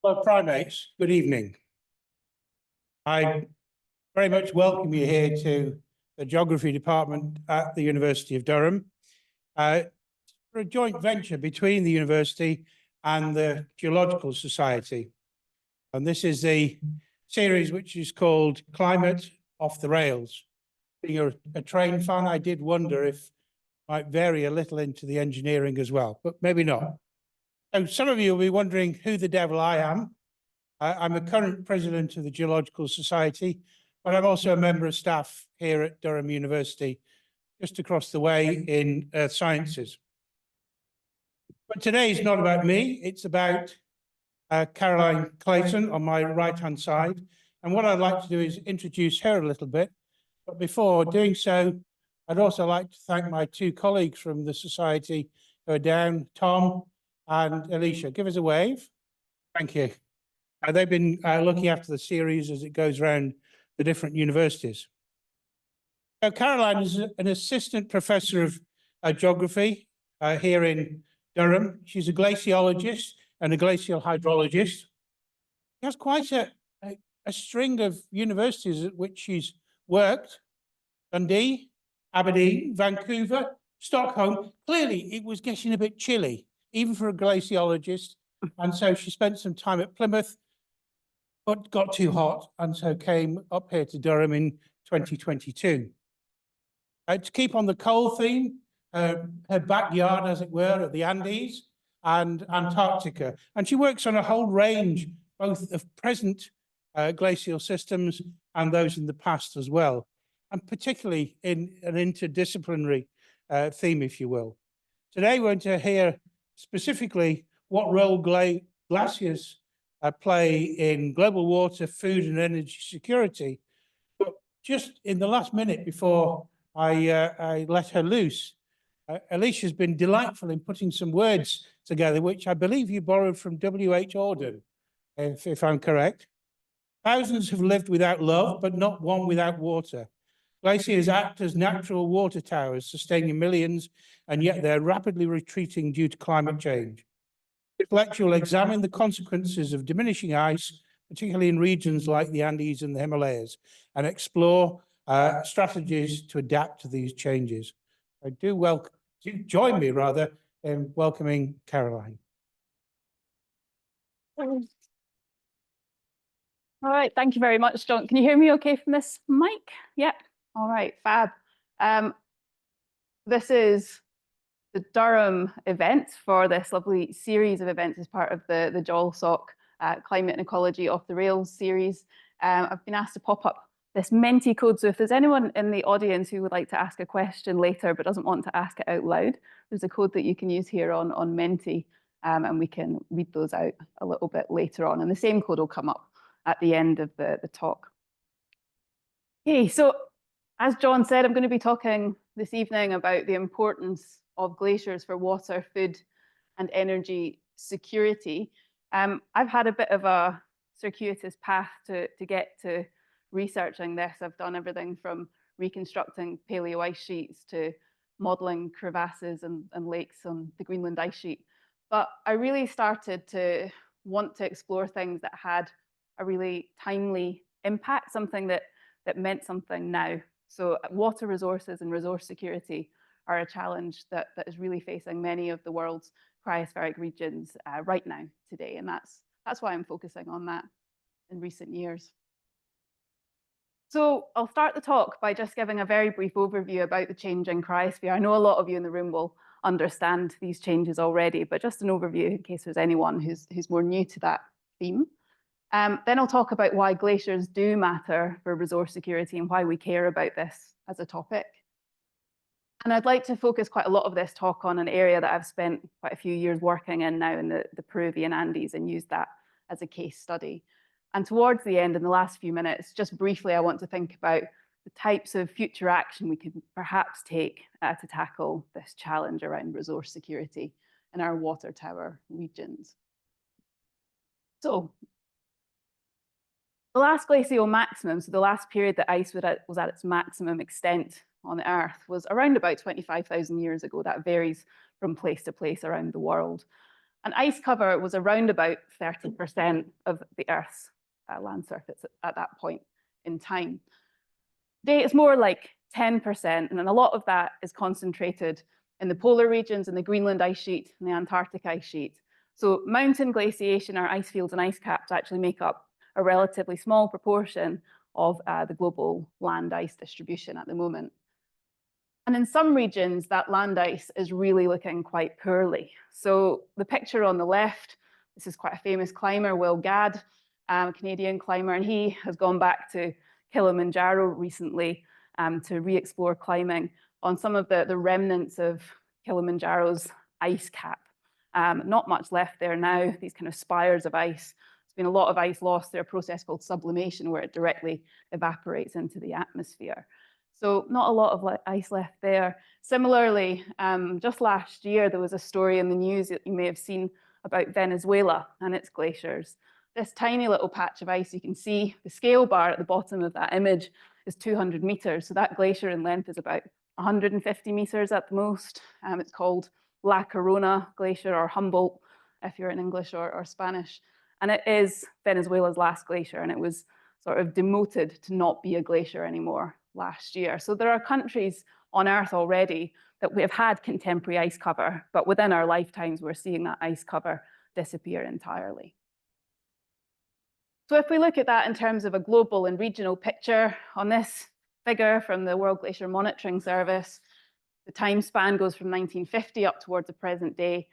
Hello, primates. Good evening. I very much welcome you here to the Geography Department at the University of Durham for a joint venture between the university and the Geological Society. And this is the series which is called Climate Off the Rails. Being a train fan, I did wonder if it might vary a little into the engineering as well, but maybe not. So some of you will be wondering who the devil I am. I'm a current president of the Geological Society, but I'm also a member of staff here at Durham University, just across the way in Earth Sciences. But today is not about me, it's about Caroline Clayton on my right-hand side. And what I'd like to do is introduce her a little bit. But before doing so, I'd also like to thank my two colleagues from the Society who are down, Tom and Alicia. Give us a wave. Thank you. They've been looking after the series as it goes around the different universities. So Caroline is an assistant professor of geography here in Durham. She's a glaciologist and a glacial hydrologist. She has quite a string of universities at which she's worked: Dundee, Aberdeen, Vancouver, Stockholm. Clearly, it was getting a bit chilly, even for a glaciologist. And so she spent some time at Plymouth, but got too hot, and so came up here to Durham in 2022. To keep on the coal theme, her backyard, as it were, at the Andes and Antarctica. And she works on a whole range, both of present glacial systems and those in the past as well, and particularly in an interdisciplinary theme, if you will. Today, we're going to hear specifically what role glaciers play in global water, food and energy security. But just in the last minute before I let her loose, Alicia's been delightful in putting some words together, which I believe you borrowed from W.H. Auden, if I'm correct. Thousands have lived without love, but not one without water. Glaciers act as natural water towers, sustaining millions, and yet they're rapidly retreating due to climate change. This lecture will examine the consequences of diminishing ice, particularly in regions like the Andes and the Himalayas, and explore strategies to adapt to these changes. I do join me rather in welcoming Caroline. All right, thank you very much, John. Can you hear me okay from this mic? Yep. All right, fab. This is the Durham event for this lovely series of events as part of the JOLSOC Climate and Ecology Off the Rails series. I've been asked to pop up this Menti code, so if there's anyone in the audience who would like to ask a question later but doesn't want to ask it out loud, there's a code that you can use here on Menti, and we can read those out a little bit later on, and the same code will come up at the end of the talk. Okay, so as John said, I'm going to be talking this evening about the importance of glaciers for water, food and energy security. I've had a bit of a circuitous path to get to researching this. I've done everything from reconstructing paleo ice sheets to modelling crevasses and lakes on the Greenland ice sheet. But I really started to want to explore things that had a really timely impact, something that meant something now. So water resources and resource security are a challenge that is really facing many of the world's cryospheric regions right now, today. And that's why I'm focusing on that in recent years. So I'll start the talk by just giving a very brief overview about the changing cryosphere. I know a lot of you in the room will understand these changes already, but just an overview in case there's anyone who's more new to that theme. Then I'll talk about why glaciers do matter for resource security and why we care about this as a topic. And I'd like to focus quite a lot of this talk on an area that I've spent quite a few years working in now in the Peruvian Andes, and use that as a case study. And towards the end, in the last few minutes, just briefly, I want to think about the types of future action we could perhaps take to tackle this challenge around resource security in our water tower regions. So the last glacial maximum, so the last period that ice was at its maximum extent on Earth, was around about 25,000 years ago. That varies from place to place around the world. And ice cover was around about 30% of the Earth's land surface at that point in time. Today, it's more like 10%, and a lot of that is concentrated in the polar regions and the Greenland ice sheet and the Antarctic ice sheet. So mountain glaciation, our ice fields and ice caps actually make up a relatively small proportion of the global land ice distribution at the moment. And in some regions, that land ice is really looking quite poorly. So the picture on the left, this is quite a famous climber, Will Gadd, a Canadian climber, and he has gone back to Kilimanjaro recently to re-explore climbing on some of the remnants of Kilimanjaro's ice cap. Not much left there now, these kind of spires of ice. There's been a lot of ice lost through a process called sublimation, where it directly evaporates into the atmosphere. So not a lot of ice left there. Similarly, just last year, there was a story in the news that you may have seen about Venezuela and its glaciers. This tiny little patch of ice, you can see the scale bar at the bottom of that image is 200 meters. So that glacier in length is about 150 meters at the most. It's called La Corona Glacier, or Humboldt, if you're in English or Spanish. And it is Venezuela's last glacier, and it was sort of demoted to not be a glacier anymore last year. So there are countries on Earth already that we have had contemporary ice cover, but within our lifetimes, we're seeing that ice cover disappear entirely. So if we look at that in terms of a global and regional picture, on this figure from the World Glacier Monitoring Service, the time span goes from 1950 up towards the present day.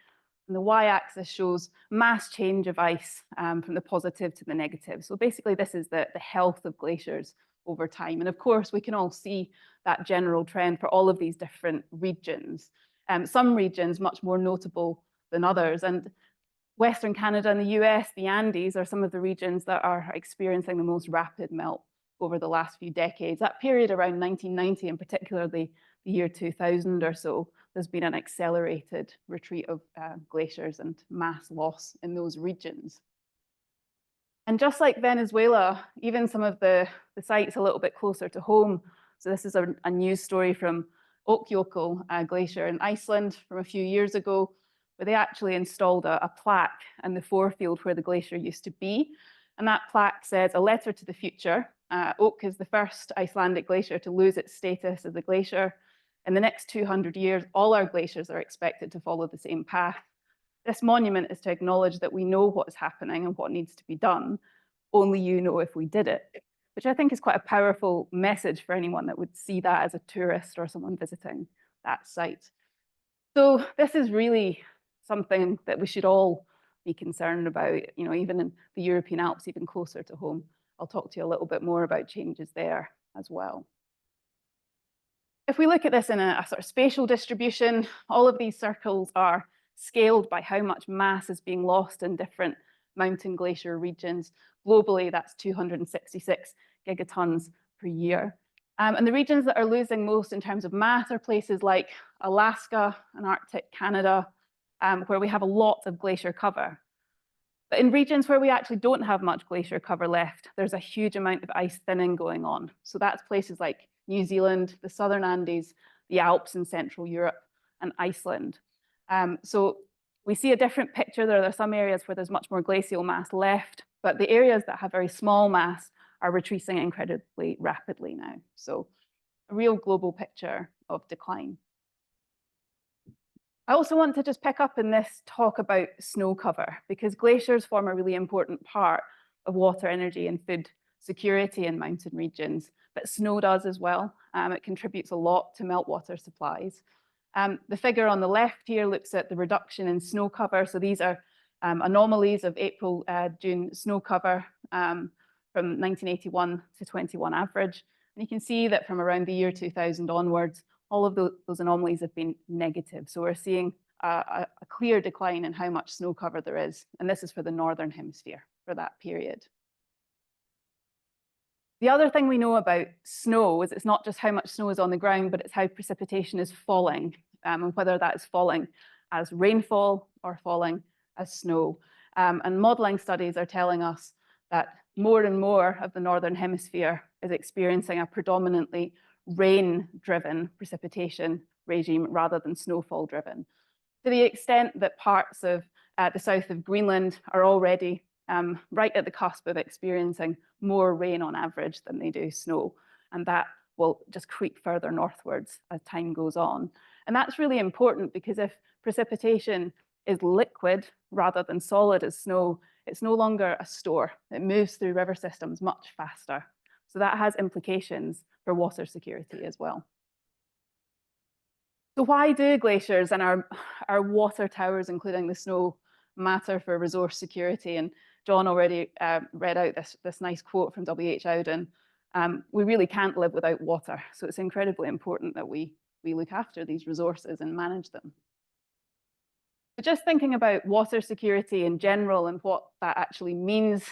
And the y-axis shows mass change of ice from the positive to the negative. So basically, this is the health of glaciers over time. And of course, we can all see that general trend for all of these different regions. Some regions much more notable than others. And Western Canada and the US, the Andes, are some of the regions that are experiencing the most rapid melt over the last few decades. That period around 1990, and particularly the year 2000 or so, there's been an accelerated retreat of glaciers and mass loss in those regions. And just like Venezuela, even some of the sites a little bit closer to home. So this is a news story from Ökjökull Glacier in Iceland from a few years ago, where they actually installed a plaque in the forefield where the glacier used to be. And that plaque says, "A letter to the future. Oak is the first Icelandic glacier to lose its status as a glacier. In the next 200 years, all our glaciers are expected to follow the same path. This monument is to acknowledge that we know what is happening and what needs to be done. Only you know if we did it," which I think is quite a powerful message for anyone that would see that as a tourist or someone visiting that site. So this is really something that we should all be concerned about, even in the European Alps, even closer to home. I'll talk to you a little bit more about changes there as well. If we look at this in a sort of spatial distribution, all of these circles are scaled by how much mass is being lost in different mountain glacier regions. Globally, that's 266 gigatons per year. And the regions that are losing most in terms of mass are places like Alaska and Arctic Canada, where we have a lot of glacier cover. But in regions where we actually don't have much glacier cover left, there's a huge amount of ice thinning going on. So that's places like New Zealand, the Southern Andes, the Alps in Central Europe, and Iceland. So we see a different picture there. There are some areas where there's much more glacial mass left, but the areas that have very small mass are retreating incredibly rapidly now. So a real global picture of decline. I also want to just pick up in this talk about snow cover, because glaciers form a really important part of water, energy, and food security in mountain regions, but snow does as well. It contributes a lot to meltwater supplies. The figure on the left here looks at the reduction in snow cover. So these are anomalies of April, June snow cover from 1981 to 21 average. And you can see that from around the year 2000 onwards, all of those anomalies have been negative. So we're seeing a clear decline in how much snow cover there is. And this is for the Northern Hemisphere for that period. The other thing we know about snow is it's not just how much snow is on the ground, but it's how precipitation is falling, and whether that is falling as rainfall or falling as snow. And modeling studies are telling us that more and more of the Northern Hemisphere is experiencing a predominantly rain-driven precipitation regime rather than snowfall-driven, to the extent that parts of the south of Greenland are already right at the cusp of experiencing more rain on average than they do snow. And that will just creep further northwards as time goes on. And that's really important because if precipitation is liquid rather than solid as snow, it's no longer a store. It moves through river systems much faster. So that has implications for water security as well. So why do glaciers and our water towers, including the snow, matter for resource security? And John already read out this nice quote from W.H. Auden. We really can't live without water. So it's incredibly important that we look after these resources and manage them. But just thinking about water security in general and what that actually means,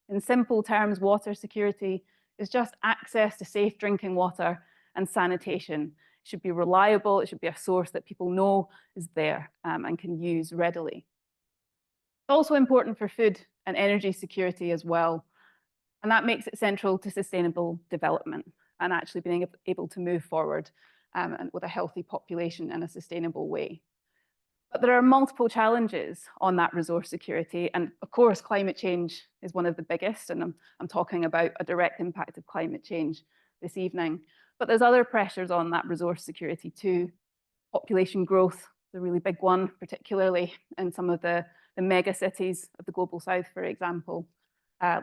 in simple terms, water security is just access to safe drinking water and sanitation. It should be reliable, it should be a source that people know is there and can use readily. It's also important for food and energy security as well. And that makes it central to sustainable development and actually being able to move forward and with a healthy population in a sustainable way. But there are multiple challenges on that resource security. And of course, climate change is one of the biggest. And I'm talking about a direct impact of climate change this evening. But there's other pressures on that resource security too. Population growth, the really big one, particularly in some of the mega cities of the global south, for example.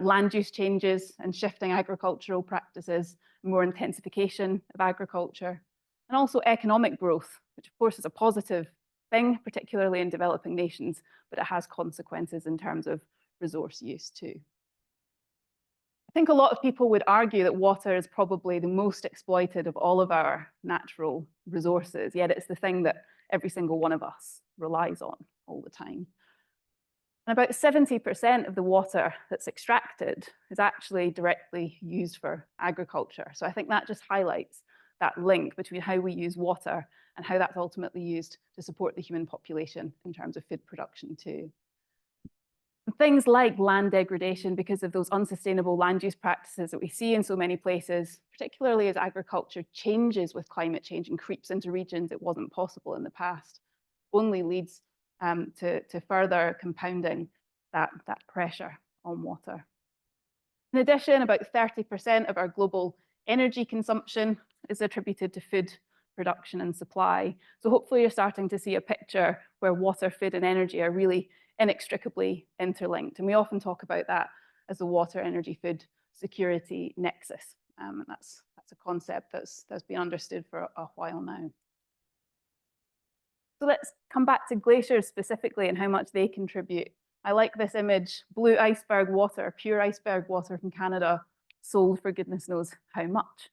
Land use changes and shifting agricultural practices, more intensification of agriculture, and also economic growth, which of course is a positive thing, particularly in developing nations, but it has consequences in terms of resource use too. I think a lot of people would argue that water is probably the most exploited of all of our natural resources, yet it's the thing that every single one of us relies on all the time. And about 70% of the water that's extracted is actually directly used for agriculture. So I think that just highlights that link between how we use water and how that's ultimately used to support the human population in terms of food production too. And things like land degradation because of those unsustainable land use practices that we see in so many places, particularly as agriculture changes with climate change and creeps into regions it wasn't possible in the past, only leads to further compounding that pressure on water. In addition, about 30% of our global energy consumption is attributed to food production and supply. So hopefully you're starting to see a picture where water, food, and energy are really inextricably interlinked. And we often talk about that as the water, energy, food security nexus. And that's a concept that's been understood for a while now. So let's come back to glaciers specifically and how much they contribute. I like this image, blue iceberg water, pure iceberg water from Canada, sold for goodness knows how much.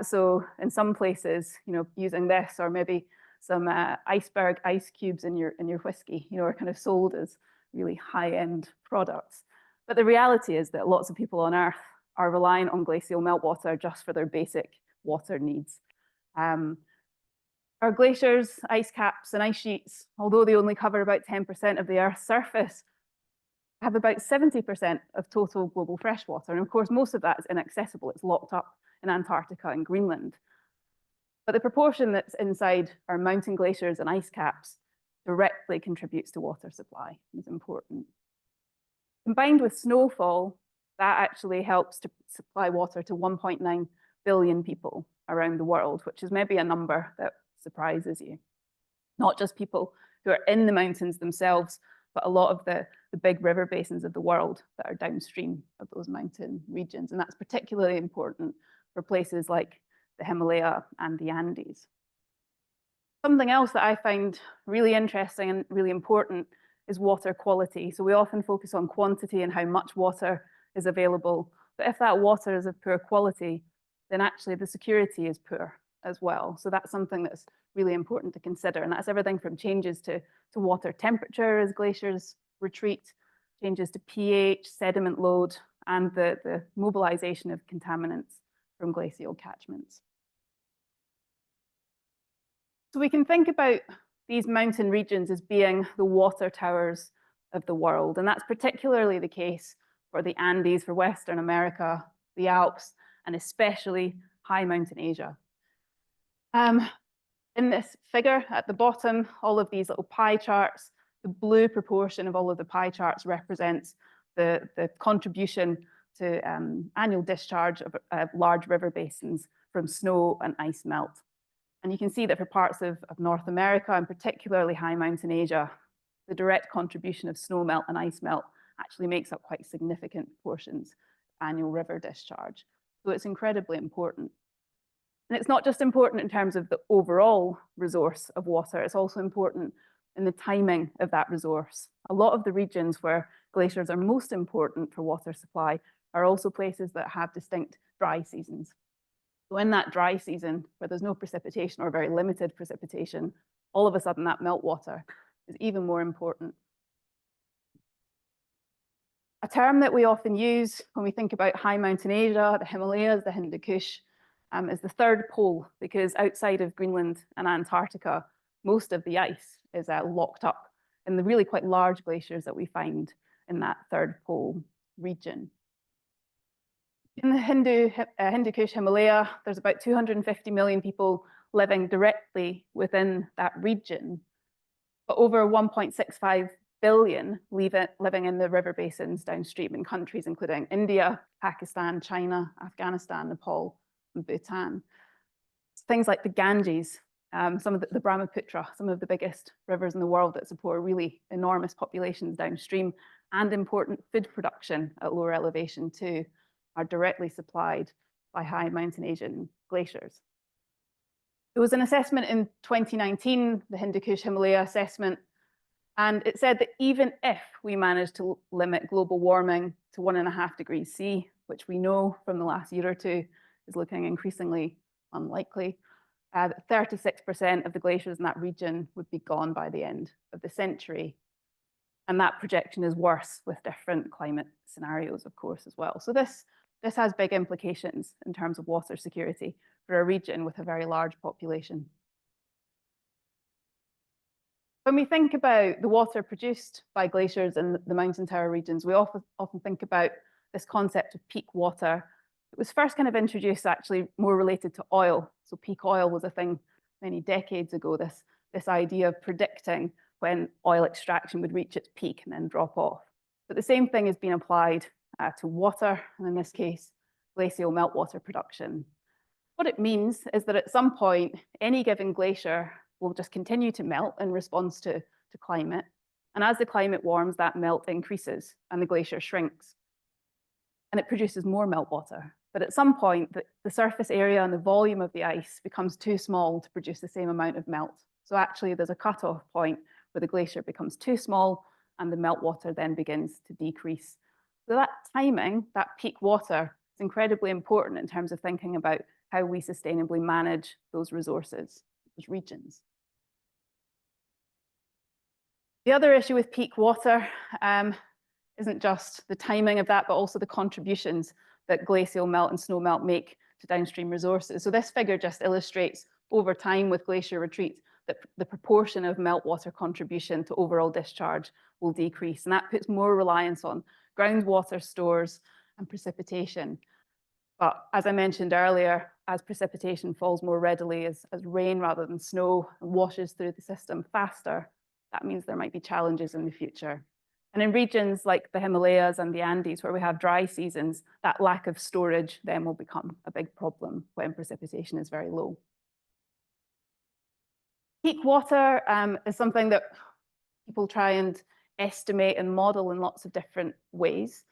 So in some places, using this or maybe some iceberg ice cubes in your whiskey, are kind of sold as really high-end products. But the reality is that lots of people on Earth are relying on glacial meltwater just for their basic water needs. Our glaciers, ice caps, and ice sheets, although they only cover about 10% of the Earth's surface, have about 70% of total global freshwater. And of course, most of that is inaccessible. It's locked up in Antarctica and Greenland. But the proportion that's inside our mountain glaciers and ice caps directly contributes to water supply. It's important. Combined with snowfall, that actually helps to supply water to 1.9 billion people around the world, which is maybe a number that surprises you. Not just people who are in the mountains themselves, but a lot of the big river basins of the world that are downstream of those mountain regions. And that's particularly important for places like the Himalaya and the Andes. Something else that I find really interesting and really important is water quality. So we often focus on quantity and how much water is available. But if that water is of poor quality, then actually the security is poor as well. So that's something that's really important to consider. And that's everything from changes to water temperature as glaciers retreat, changes to pH, sediment load, and the mobilization of contaminants from glacial catchments. So we can think about these mountain regions as being the water towers of the world. And that's particularly the case for the Andes, for Western America, the Alps, and especially high mountain Asia. In this figure at the bottom, all of these little pie charts, The blue proportion of all of the pie charts represents the contribution to annual discharge of large river basins from snow and ice melt. And you can see that for parts of North America, and particularly high mountain Asia, the direct contribution of snow melt and ice melt actually makes up quite significant portions of annual river discharge. So it's incredibly important. And it's not just important in terms of the overall resource of water, it's also important in the timing of that resource. A lot of the regions where glaciers are most important for water supply are also places that have distinct dry seasons. So in that dry season, where there's no precipitation or very limited precipitation, all of a sudden that meltwater is even more important. A term that we often use when we think about high mountain Asia, the Himalayas, the Hindu Kush, is the third pole, because outside of Greenland and Antarctica, most of the ice is locked up in the really quite large glaciers that we find in that third pole region. In the Hindu Kush Himalaya, there's about 250 million people living directly within that region, but over 1.65 billion living in the river basins downstream in countries including India, Pakistan, China, Afghanistan, Nepal, and Bhutan. Things like the Ganges, some of the Brahmaputra, some of the biggest rivers in the world that support really enormous populations downstream, and important food production at lower elevation too, are directly supplied by high mountain Asian glaciers. There was an assessment in 2019, the Hindu Kush Himalaya assessment, and it said that even if we managed to limit global warming to 1.5 degrees C, which we know from the last year or two is looking increasingly unlikely, 36% of the glaciers in that region would be gone by the end of the century. And that projection is worse with different climate scenarios, of course, as well. So this has big implications in terms of water security for a region with a very large population. When we think about the water produced by glaciers in the mountain tower regions, we often think about this concept of peak water. It was first kind of introduced actually more related to oil. So peak oil was a thing many decades ago, this idea of predicting when oil extraction would reach its peak and then drop off. But the same thing has been applied to water, and in this case, glacial meltwater production. What it means is that at some point, any given glacier will just continue to melt in response to climate. And as the climate warms, that melt increases and the glacier shrinks. And it produces more meltwater. But at some point, the surface area and the volume of the ice becomes too small to produce the same amount of melt. So actually, there's a cutoff point where the glacier becomes too small and the meltwater then begins to decrease. So that timing, that peak water, is incredibly important in terms of thinking about how we sustainably manage those resources, those regions. The other issue with peak water isn't just the timing of that, but also the contributions that glacial melt and snow melt make to downstream resources. So this figure just illustrates over time with glacier retreat that the proportion of meltwater contribution to overall discharge will decrease. And that puts more reliance on groundwater stores and precipitation. But as I mentioned earlier, as precipitation falls more readily as rain rather than snow and washes through the system faster, that means there might be challenges in the future. And in regions like the Himalayas and the Andes, where we have dry seasons, that lack of storage then will become a big problem when precipitation is very low. Peak water is something that people try and estimate and model in lots of different ways.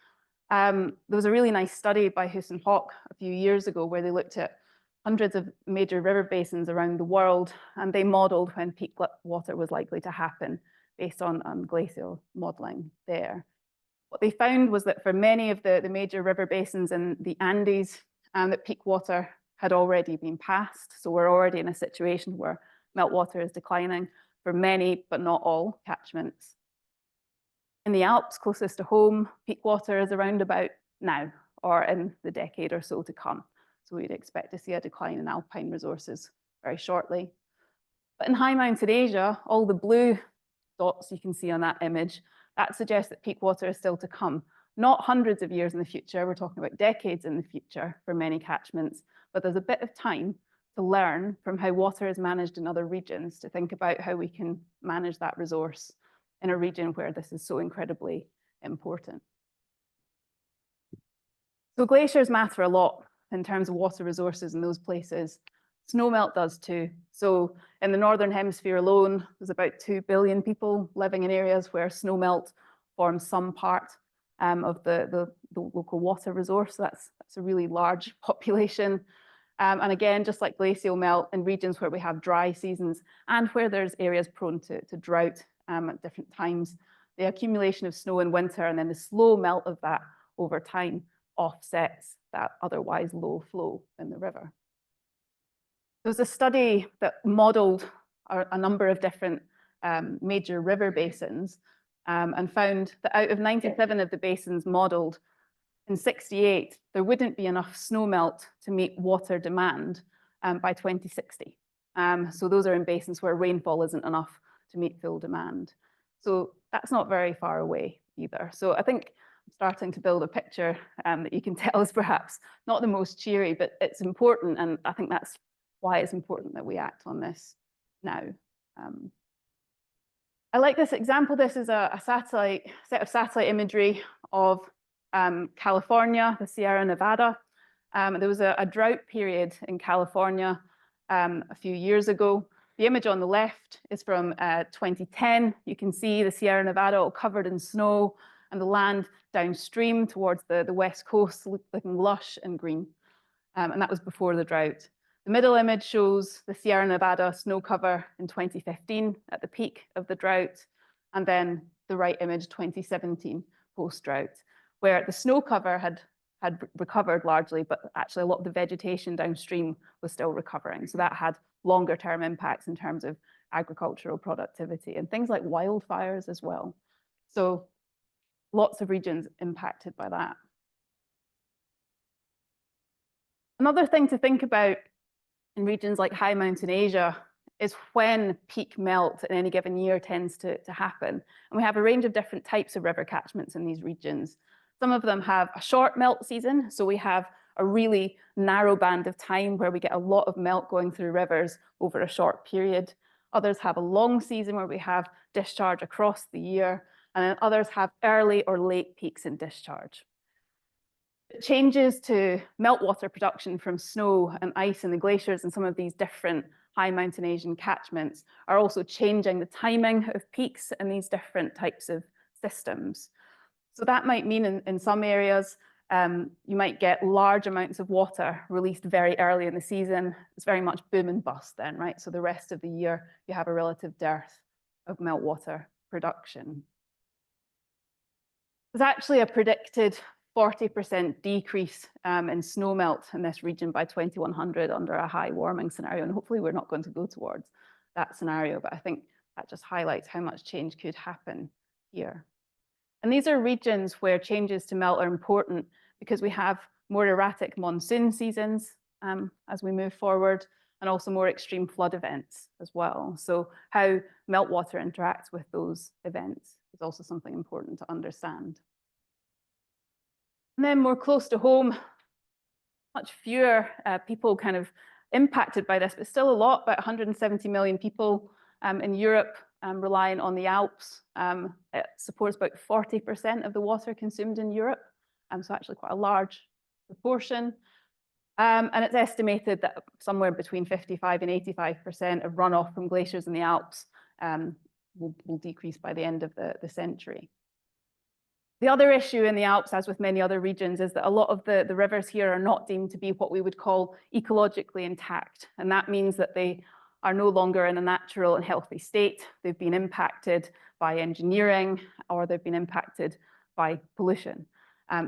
There was a really nice study by Hoos and Hawk a few years ago where they looked at hundreds of major river basins around the world, and they modeled when peak water was likely to happen based on glacial modeling there. What they found was that for many of the major river basins in the Andes, that peak water had already been passed. So we're already in a situation where meltwater is declining for many, but not all catchments. In the Alps, closest to home, peak water is around about now, or in the decade or so to come. So we'd expect to see a decline in alpine resources very shortly. But in high mountain Asia, all the blue dots you can see on that image, that suggests that peak water is still to come. Not hundreds of years in the future, we're talking about decades in the future for many catchments, but there's a bit of time to learn from how water is managed in other regions to think about how we can manage that resource in a region where this is so incredibly important. So glaciers matter a lot in terms of water resources in those places. Snowmelt does too. So in the Northern Hemisphere alone, there's about 2 billion people living in areas where snowmelt forms some part of the local water resource. That's a really large population. And again, just like glacial melt in regions where we have dry seasons and where there's areas prone to drought at different times, the accumulation of snow in winter and then the slow melt of that over time offsets that otherwise low flow in the river. There was a study that modeled a number of different major river basins and found that out of 97 of the basins modeled, in 68, there wouldn't be enough snowmelt to meet water demand by 2060. So those are in basins where rainfall isn't enough to meet full demand. So that's not very far away either. So I think I'm starting to build a picture that you can tell is perhaps not the most cheery, but it's important. And I think that's why it's important that we act on this now. I like this example. This is a set of satellite imagery of California, the Sierra Nevada. There was a drought period in California a few years ago. The image on the left is from 2010. You can see the Sierra Nevada all covered in snow and the land downstream towards the west coast looking lush and green. And that was before the drought. The middle image shows the Sierra Nevada snow cover in 2015 at the peak of the drought. And then the right image, 2017, post-drought, where the snow cover had recovered largely, but actually a lot of the vegetation downstream was still recovering. So that had longer term impacts in terms of agricultural productivity and things like wildfires as well. So lots of regions impacted by that. Another thing to think about in regions like high mountain Asia is when peak melt in any given year tends to happen. And we have a range of different types of river catchments in these regions. Some of them have a short melt season, so we have a really narrow band of time where we get a lot of melt going through rivers over a short period. Others have a long season where we have discharge across the year, and then others have early or late peaks in discharge. Changes to meltwater production from snow and ice in the glaciers and some of these different high mountain Asian catchments are also changing the timing of peaks in these different types of systems. So that might mean in some areas, you might get large amounts of water released very early in the season. It's very much boom and bust then, right? So the rest of the year, you have a relative dearth of meltwater production. There's actually a predicted 40% decrease in snowmelt in this region by 2100 under a high warming scenario. And hopefully we're not going to go towards that scenario, but I think that just highlights how much change could happen here. And these are regions where changes to melt are important because we have more erratic monsoon seasons as we move forward, and also more extreme flood events as well. So how meltwater interacts with those events is also something important to understand. And then more close to home, much fewer people kind of impacted by this, but still a lot, about 170 million people in Europe relying on the Alps. It supports about 40% of the water consumed in Europe, so actually quite a large proportion. And it's estimated that somewhere between 55 and 85% of runoff from glaciers in the Alps will decrease by the end of the century. The other issue in the Alps, as with many other regions, is that a lot of the rivers here are not deemed to be what we would call ecologically intact. And that means that they are no longer in a natural and healthy state. They've been impacted by engineering, or they've been impacted by pollution.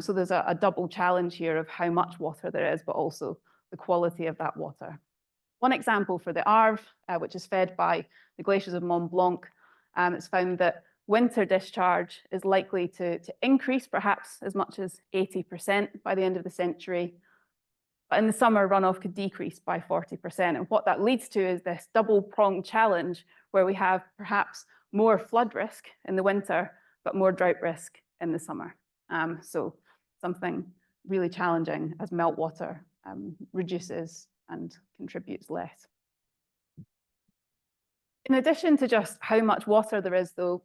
So there's a double challenge here of how much water there is, but also the quality of that water. One example for the Arve, which is fed by the glaciers of Mont Blanc, it's found that winter discharge is likely to increase perhaps as much as 80% by the end of the century. But in the summer, runoff could decrease by 40%. And what that leads to is this double-pronged challenge where we have perhaps more flood risk in the winter, but more drought risk in the summer. So something really challenging as meltwater reduces and contributes less. In addition to just how much water there is, though,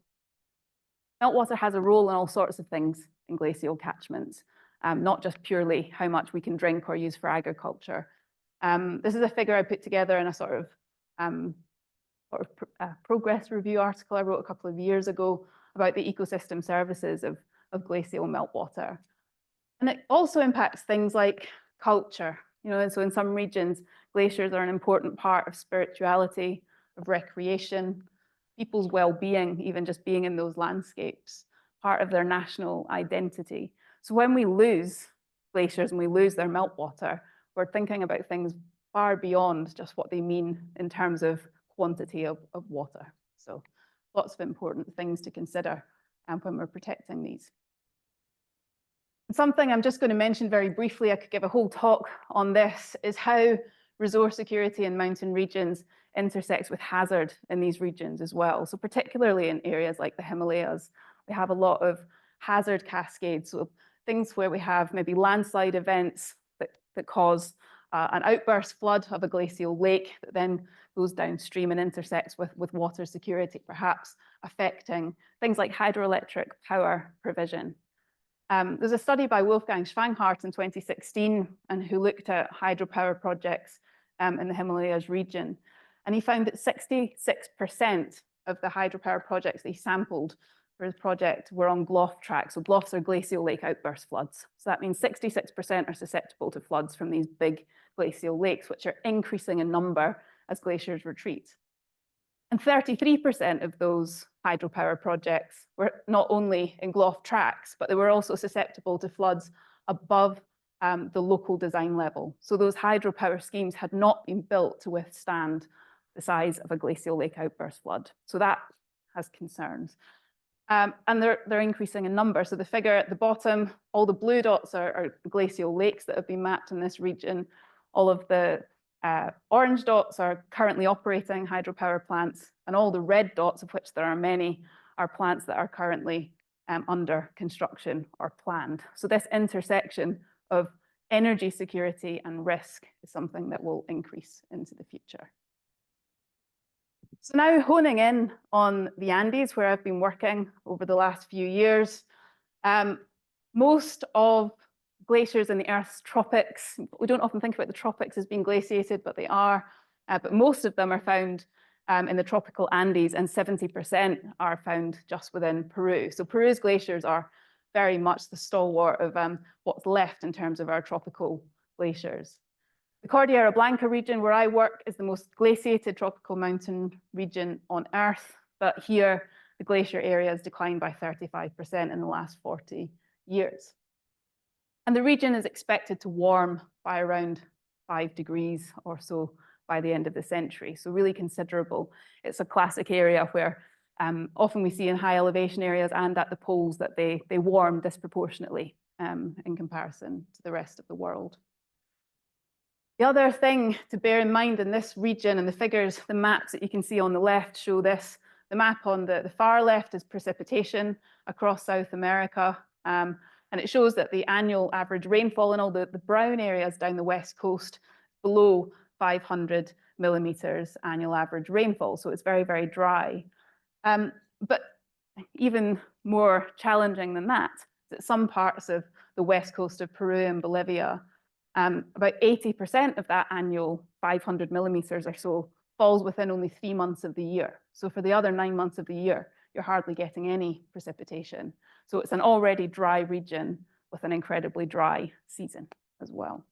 Meltwater has a role in all sorts of things in glacial catchments, not just purely how much we can drink or use for agriculture. This is a figure I put together in a sort of progress review article I wrote a couple of years ago about the ecosystem services of glacial meltwater. And it also impacts things like culture. And so in some regions, glaciers are an important part of spirituality, of recreation, people's well-being, even just being in those landscapes, part of their national identity. So when we lose glaciers and we lose their meltwater, we're thinking about things far beyond just what they mean in terms of quantity of water. So lots of important things to consider when we're protecting these. Something I'm just going to mention very briefly, I could give a whole talk on this, is how resource security in mountain regions intersects with hazard in these regions as well. So particularly in areas like the Himalayas, we have a lot of hazard cascades, so things where we have maybe landslide events that cause an outburst flood of a glacial lake that then goes downstream and intersects with water security, perhaps affecting things like hydroelectric power provision. There's a study by Wolfgang Schwanghart in 2016 and who looked at hydropower projects in the Himalayas region. And he found that 66% of the hydropower projects that he sampled for his project were on GLOF tracks. So GLOFs are glacial lake outburst floods. So that means 66% are susceptible to floods from these big glacial lakes, which are increasing in number as glaciers retreat. And 33% of those hydropower projects were not only in GLOF tracks, but they were also susceptible to floods above the local design level. So those hydropower schemes had not been built to withstand the size of a glacial lake outburst flood. So that has concerns. And they're increasing in number. So the figure at the bottom, all the blue dots are glacial lakes that have been mapped in this region. All of the orange dots are currently operating hydropower plants, and all the red dots, of which there are many, are plants that are currently under construction or planned. So this intersection of energy security and risk is something that will increase into the future. So now honing in on the Andes, where I've been working over the last few years, most of glaciers in the Earth's tropics, we don't often think about the tropics as being glaciated, but they are, but most of them are found in the tropical Andes, and 70% are found just within Peru. So Peru's glaciers are very much the stalwart of what's left in terms of our tropical glaciers. The Cordillera Blanca region where I work is the most glaciated tropical mountain region on Earth, but here the glacier area has declined by 35% in the last 40 years. And the region is expected to warm by around 5 degrees or so by the end of the century, so really considerable. It's a classic area where often we see in high elevation areas and at the poles that they warm disproportionately in comparison to the rest of the world. The other thing to bear in mind in this region, and the figures, the maps that you can see on the left show this. The map on the far left is precipitation across South America. And it shows that the annual average rainfall in all the brown areas down the west coast below 500 millimeters annual average rainfall. So it's very, very dry. But even more challenging than that, is that some parts of the west coast of Peru and Bolivia, about 80% of that annual 500 millimeters or so falls within only 3 months of the year. So for the other 9 months of the year, you're hardly getting any precipitation. So it's an already dry region with an incredibly dry season as well.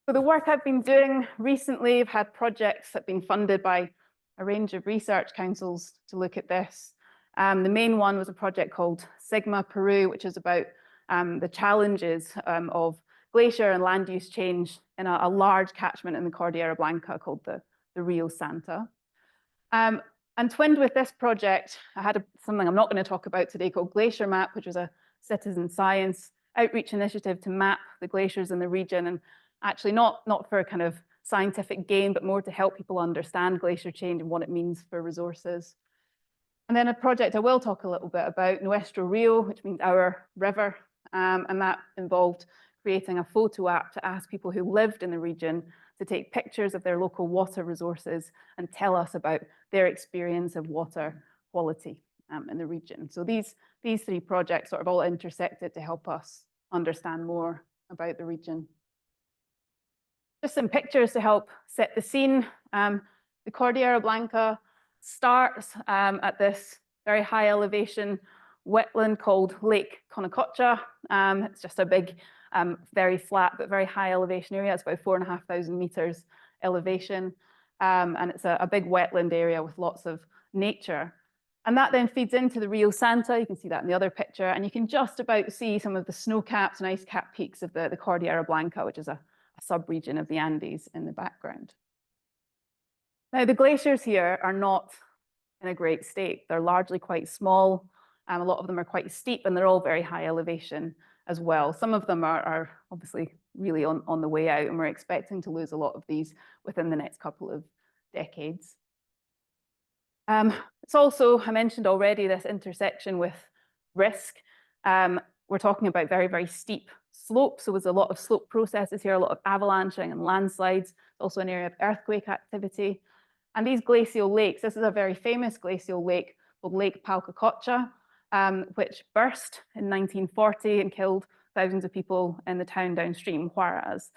So the work I've been doing recently, I've had projects that have been funded by a range of research councils to look at this. The main one was a project called Sigma Peru, which is about the challenges of glacier and land use change in a large catchment in the Cordillera Blanca called the Rio Santa. And twinned with this project, I had something I'm not going to talk about today called Glacier Map, which was a citizen science outreach initiative to map the glaciers in the region, and actually not for kind of scientific gain, but more to help people understand glacier change and what it means for resources. And then a project I will talk a little bit about, Nuestro Rio, which means our river, and that involved creating a photo app to ask people who lived in the region to take pictures of their local water resources and tell us about their experience of water quality in the region. So these three projects sort of all intersected to help us understand more about the region. Just some pictures to help set the scene. The Cordillera Blanca starts at this very high elevation wetland called Lake Conacocha. It's just a big, very flat but very high elevation area. It's about 4,500 meters elevation. And it's a big wetland area with lots of nature. And that then feeds into the Rio Santa. You can see that in the other picture. And you can just about see some of the snow caps and ice cap peaks of the Cordillera Blanca, which is a sub-region of the Andes in the background. Now, the glaciers here are not in a great state. They're largely quite small. A lot of them are quite steep, and they're all very high elevation as well. Some of them are obviously really on the way out, and we're expecting to lose a lot of these within the next couple of decades. It's also, I mentioned already, this intersection with risk. We're talking about very, very steep slopes. So there's a lot of slope processes here, a lot of avalanching and landslides, also an area of earthquake activity. And these glacial lakes, this is a very famous glacial lake called Lake Palcacocha, which burst in 1940 and killed thousands of people in the town downstream, Juarez.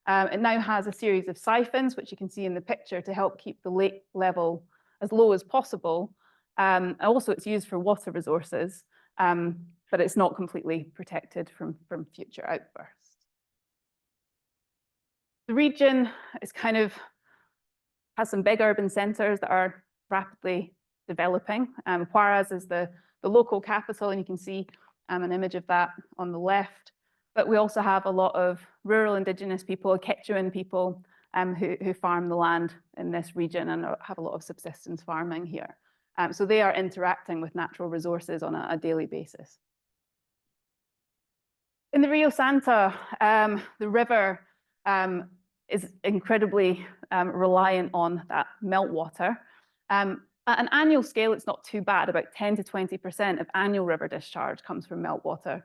It now has a series of siphons, which you can see in the picture, to help keep the lake level as low as possible. Also, it's used for water resources, but it's not completely protected from future outbursts. The region is has some big urban centers that are rapidly developing. Juarez is the local capital, and you can see an image of that on the left. But we also have a lot of rural indigenous people, Quechuan people, who farm the land in this region and have a lot of subsistence farming here. So they are interacting with natural resources on a daily basis. In the Rio Santa, the river is incredibly reliant on that meltwater. At an annual scale, it's not too bad. About 10 to 20% of annual river discharge comes from meltwater.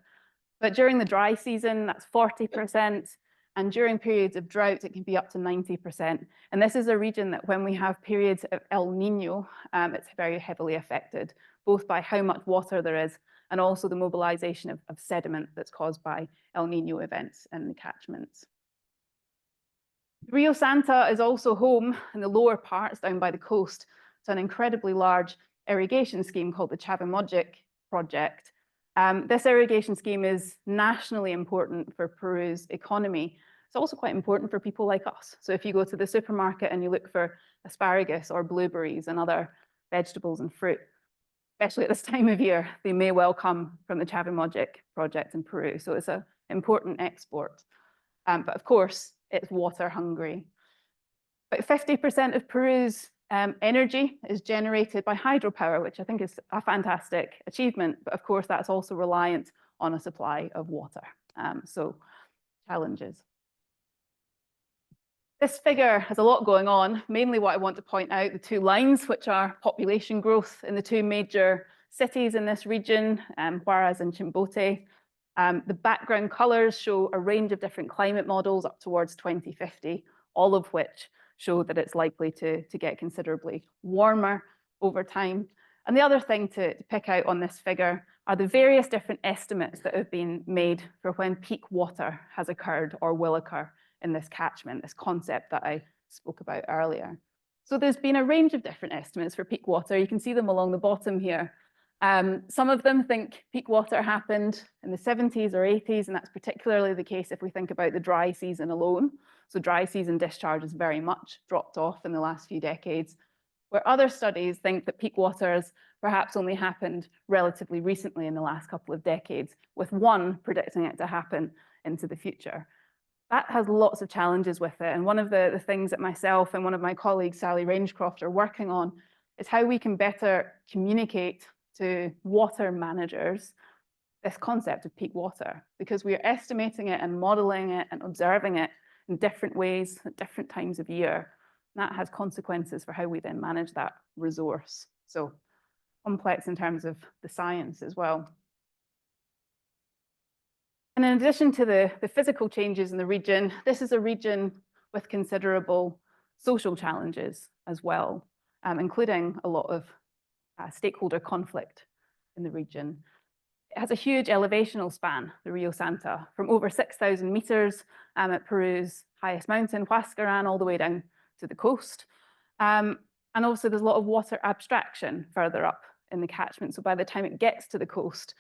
But during the dry season, that's 40%. And during periods of drought, it can be up to 90%. And this is a region that when we have periods of El Nino, it's very heavily affected, both by how much water there is and also the mobilization of sediment that's caused by El Nino events in the catchments. Rio Santa is also home in the lower parts down by the coast to an incredibly large irrigation scheme called the Chavimochic project. This irrigation scheme is nationally important for Peru's economy. It's also quite important for people like us. So if you go to the supermarket and you look for asparagus or blueberries and other vegetables and fruit, especially at this time of year, they may well come from the Chavimochic project in Peru. So it's an important export. But of course, it's water hungry. But 50% of Peru's energy is generated by hydropower, which I think is a fantastic achievement. But of course, that's also reliant on a supply of water. So challenges. This figure has a lot going on. Mainly what I want to point out, the two lines, which are population growth in the two major cities in this region, Juarez and Chimbote. The background colors show a range of different climate models up towards 2050, all of which show that it's likely to get considerably warmer over time. And the other thing to pick out on this figure are the various different estimates that have been made for when peak water has occurred or will occur in this catchment, this concept that I spoke about earlier. So there's been a range of different estimates for peak water. You can see them along the bottom here. Some of them think peak water happened in the 70s or 80s, and that's particularly the case if we think about the dry season alone. So dry season discharge has very much dropped off in the last few decades, where other studies think that peak water has perhaps only happened relatively recently in the last couple of decades, with one predicting it to happen into the future. That has lots of challenges with it. And one of the things that myself and one of my colleagues, Sally Rangecroft, are working on is how we can better communicate to water managers this concept of peak water, because we are estimating it and modeling it and observing it in different ways at different times of year. And that has consequences for how we then manage that resource. So complex in terms of the science as well. And in addition to the physical changes in the region, this is a region with considerable social challenges as well, including a lot of stakeholder conflict in the region. It has a huge elevational span, the Rio Santa, from over 6,000 meters at Peru's highest mountain, Huascarán, all the way down to the coast. And also there's a lot of water abstraction further up in the catchment. So by the time it gets to the coast,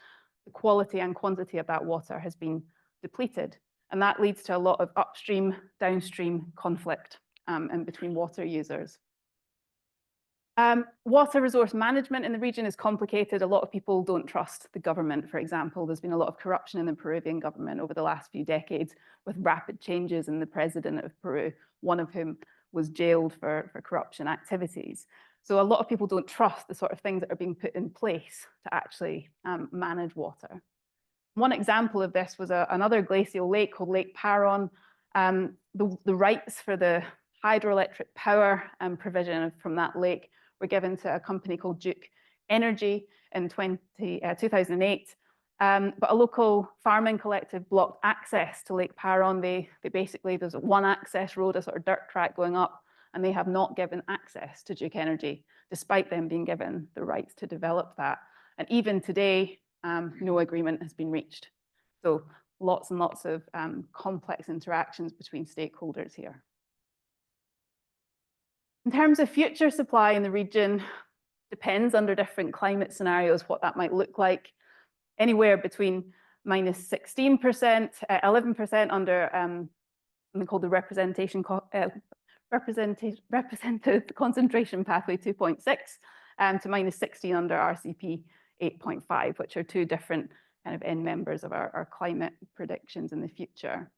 the quality and quantity of that water has been depleted. And that leads to a lot of upstream, downstream conflict in between water users. Water resource management in the region is complicated. A lot of people don't trust the government, for example. There's been a lot of corruption in the Peruvian government over the last few decades, with rapid changes in the president of Peru, one of whom was jailed for corruption activities. So a lot of people don't trust the sort of things that are being put in place to actually manage water. One example of this was another glacial lake called Lake Paron. The rights for the hydroelectric power provision from that lake were given to a company called Duke Energy in 2008. But a local farming collective blocked access to Lake Paron. Basically, there's one access road, a sort of dirt track going up, and they have not given access to Duke Energy, despite them being given the rights to develop that. And even today, no agreement has been reached. So lots and lots of complex interactions between stakeholders here. In terms of future supply in the region, depends under different climate scenarios what that might look like. Anywhere between minus 16%, 11% under something called the representative concentration pathway 2.6, to minus 16 under RCP 8.5, which are two different kind of end members of our climate predictions in the future.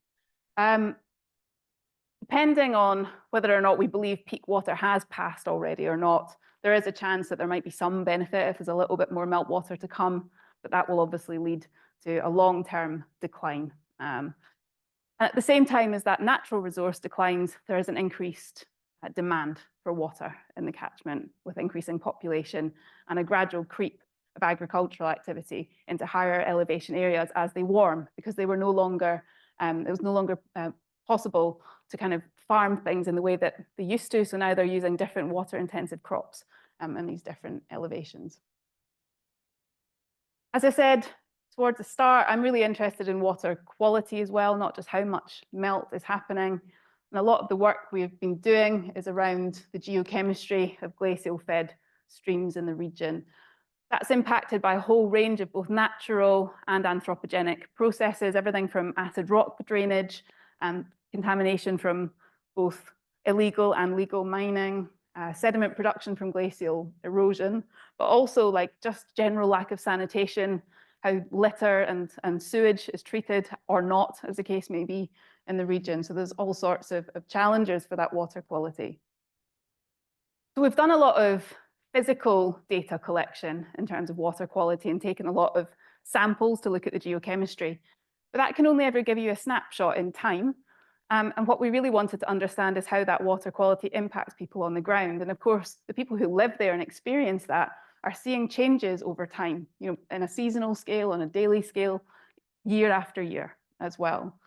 Depending on whether or not we believe peak water has passed already or not, there is a chance that there might be some benefit if there's a little bit more meltwater to come, but that will obviously lead to a long-term decline. And at the same time as that natural resource declines, there is an increased demand for water in the catchment with increasing population and a gradual creep of agricultural activity into higher elevation areas as they warm, because they were no longer, it was no longer possible to kind of farm things in the way that they used to. So now they're using different water intensive crops in these different elevations. As I said towards the start, I'm really interested in water quality as well, not just how much melt is happening. And a lot of the work we've been doing is around the geochemistry of glacial fed streams in the region. That's impacted by a whole range of both natural and anthropogenic processes, everything from acid rock drainage and contamination from both illegal and legal mining, sediment production from glacial erosion, but also like just general lack of sanitation, how litter and sewage is treated or not, as the case may be in the region. So there's all sorts of challenges for that water quality. So we've done a lot of physical data collection in terms of water quality and taken a lot of samples to look at the geochemistry, but that can only ever give you a snapshot in time. And what we really wanted to understand is how that water quality impacts people on the ground. And of course, the people who live there and experience that are seeing changes over time, you know, in a seasonal scale, on a daily scale, year after year as well.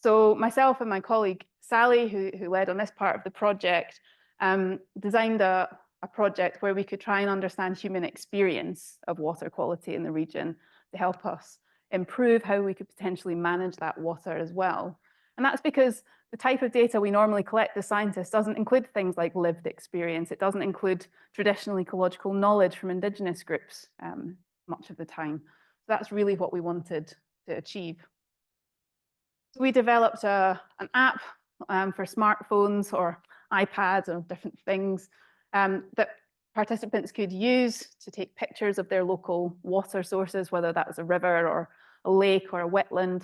So myself and my colleague, Sally, who led on this part of the project, designed a project where we could try and understand human experience of water quality in the region to help us improve how we could potentially manage that water as well. And that's because the type of data we normally collect as scientists doesn't include things like lived experience. It doesn't include traditional ecological knowledge from indigenous groups much of the time. So that's really what we wanted to achieve. So we developed an app for smartphones or iPads or different things that participants could use to take pictures of their local water sources, whether that was a river or a lake or a wetland.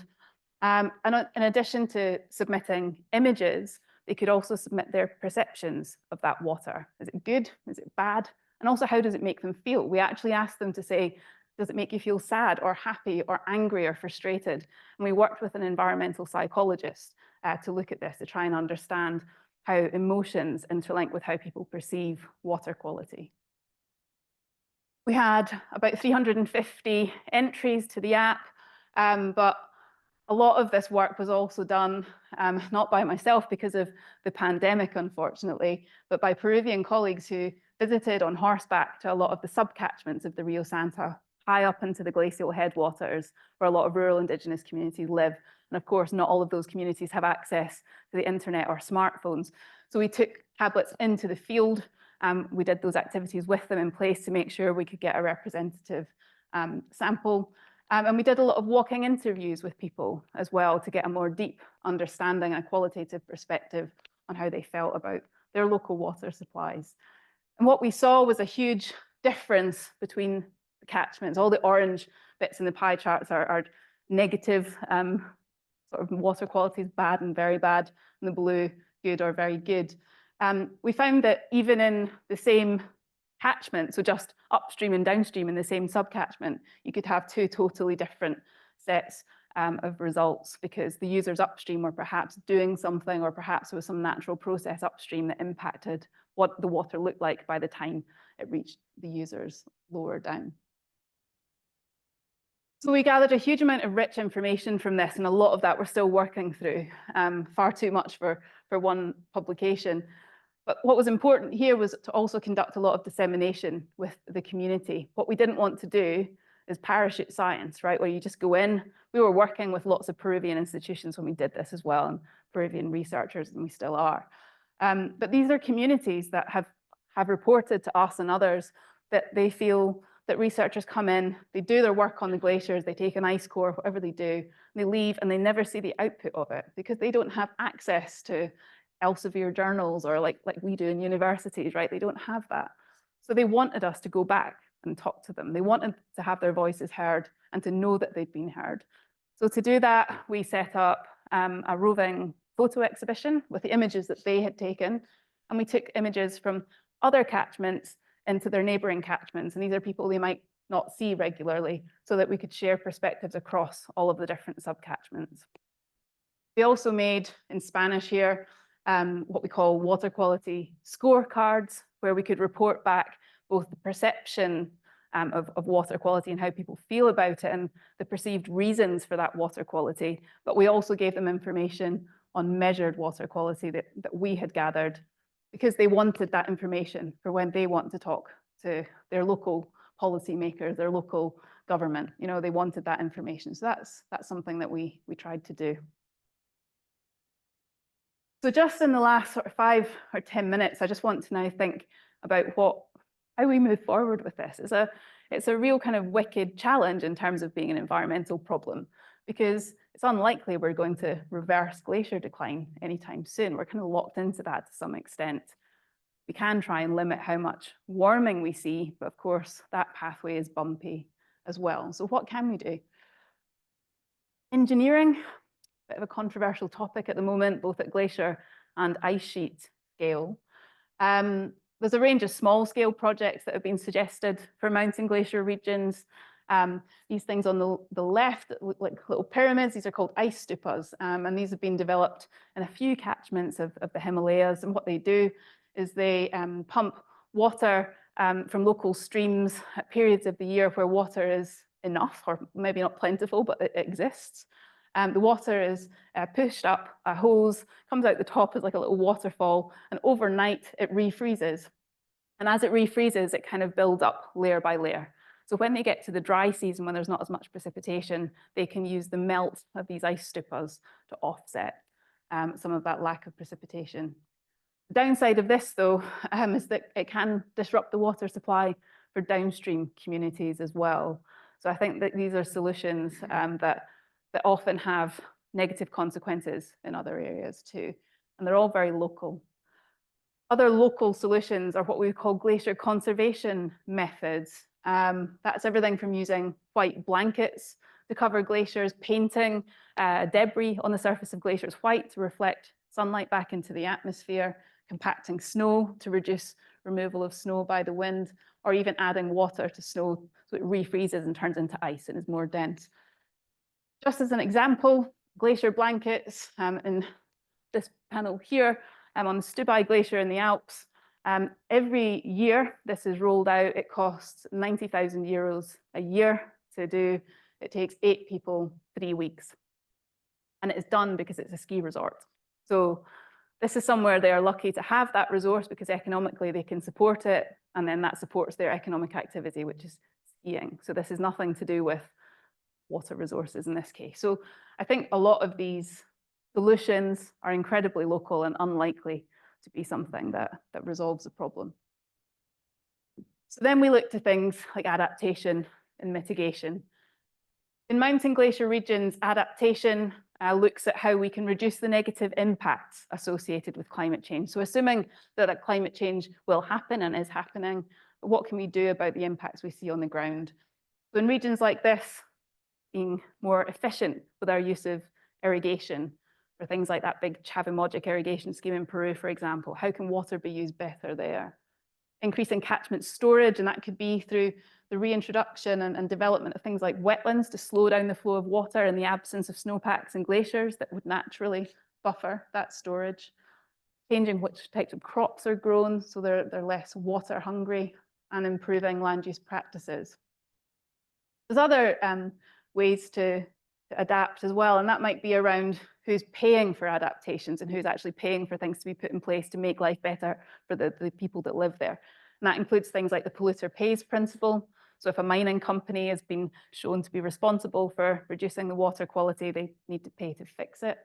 And in addition to submitting images, they could also submit their perceptions of that water. Is it good? Is it bad? And also, how does it make them feel? We actually asked them to say, does it make you feel sad or happy or angry or frustrated? And we worked with an environmental psychologist to look at this, to try and understand how emotions interlink with how people perceive water quality. We had about 350 entries to the app, but a lot of this work was also done, not by myself because of the pandemic, unfortunately, but by Peruvian colleagues who visited on horseback to a lot of the subcatchments of the Rio Santa high up into the glacial headwaters where a lot of rural Indigenous communities live. And of course, not all of those communities have access to the internet or smartphones. So we took tablets into the field. We did those activities with them in place to make sure we could get a representative sample. And we did a lot of walking interviews with people as well to get a more deep understanding and a qualitative perspective on how they felt about their local water supplies. And what we saw was a huge difference between the catchments. All the orange bits in the pie charts are negative, sort of water quality is bad and very bad, and the blue, good or very good. We found that even in the same catchment, so just upstream and downstream in the same subcatchment, you could have two totally different sets of results because the users upstream were perhaps doing something, or perhaps there was some natural process upstream that impacted what the water looked like by the time it reached the users lower down. So we gathered a huge amount of rich information from this, and a lot of that we're still working through, far too much for one publication. But what was important here was to also conduct a lot of dissemination with the community. What we didn't want to do is parachute science, right, where you just go in. We were working with lots of Peruvian institutions when we did this as well, and Peruvian researchers, and we still are. But these are communities that have reported to us and others that they feel that researchers come in, they do their work on the glaciers, they take an ice core, whatever they do, they leave and they never see the output of it because they don't have access to Elsevier journals or like we do in universities, right? They don't have that. So they wanted us to go back and talk to them. They wanted to have their voices heard and to know that they'd been heard. So to do that, we set up a roving photo exhibition with the images that they had taken. And we took images from other catchments into their neighboring catchments. And these are people they might not see regularly so that we could share perspectives across all of the different subcatchments. We also made, in Spanish here, what we call water quality scorecards, where we could report back both the perception of water quality and how people feel about it and the perceived reasons for that water quality. But we also gave them information on measured water quality that we had gathered because they wanted that information for when they want to talk to their local policymakers, their local government. You know, they wanted that information. So that's something that we tried to do. So just in the last sort of 5 or 10 minutes, I just want to now think about how we move forward with this. It's a real kind of wicked challenge in terms of being an environmental problem, because it's unlikely we're going to reverse glacier decline anytime soon. We're kind of locked into that to some extent. We can try and limit how much warming we see, but of course that pathway is bumpy as well. So what can we do? Engineering, a bit of a controversial topic at the moment, both at glacier and ice sheet scale. There's a range of small scale projects that have been suggested for mountain glacier regions. These things on the left look like little pyramids. These are called ice stupas, and these have been developed in a few catchments of the Himalayas. And what they do is they pump water from local streams at periods of the year where water is enough, or maybe not plentiful, but it exists. The water is pushed up a hose, comes out the top as like a little waterfall, and overnight it refreezes. And as it refreezes, it kind of builds up layer by layer. So when they get to the dry season, when there's not as much precipitation, they can use the melt of these ice stupas to offset some of that lack of precipitation. The downside of this, though, is that it can disrupt the water supply for downstream communities as well. So I think that these are solutions that often have negative consequences in other areas too. And they're all very local. Other local solutions are what we call glacier conservation methods. That's everything from using white blankets to cover glaciers, painting debris on the surface of glaciers white to reflect sunlight back into the atmosphere, compacting snow to reduce removal of snow by the wind, or even adding water to snow so it refreezes and turns into ice and is more dense. Just as an example, glacier blankets in this panel here on the Stubai Glacier in the Alps. Every year this is rolled out, it costs 90,000 euros a year to do. It takes 8 people 3 weeks. And it is done because it's a ski resort. So this is somewhere they are lucky to have that resource because economically they can support it, and then that supports their economic activity, which is skiing. So this is nothing to do with water resources in this case. So I think a lot of these solutions are incredibly local and unlikely to be something that resolves the problem. So then we look to things like adaptation and mitigation. In mountain glacier regions, adaptation looks at how we can reduce the negative impacts associated with climate change. So assuming that climate change will happen and is happening, what can we do about the impacts we see on the ground? So in regions like this, being more efficient with our use of irrigation, for things like that big Chavimojic irrigation scheme in Peru, for example, how can water be used better there? Increasing catchment storage, and that could be through the reintroduction and development of things like wetlands to slow down the flow of water in the absence of snowpacks and glaciers that would naturally buffer that storage. Changing which types of crops are grown so they're less water hungry, and improving land use practices. There's other ways to adapt as well, and that might be around who's paying for adaptations and who's actually paying for things to be put in place to make life better for the people that live there. And that includes things like the polluter pays principle. So if a mining company has been shown to be responsible for reducing the water quality, they need to pay to fix it.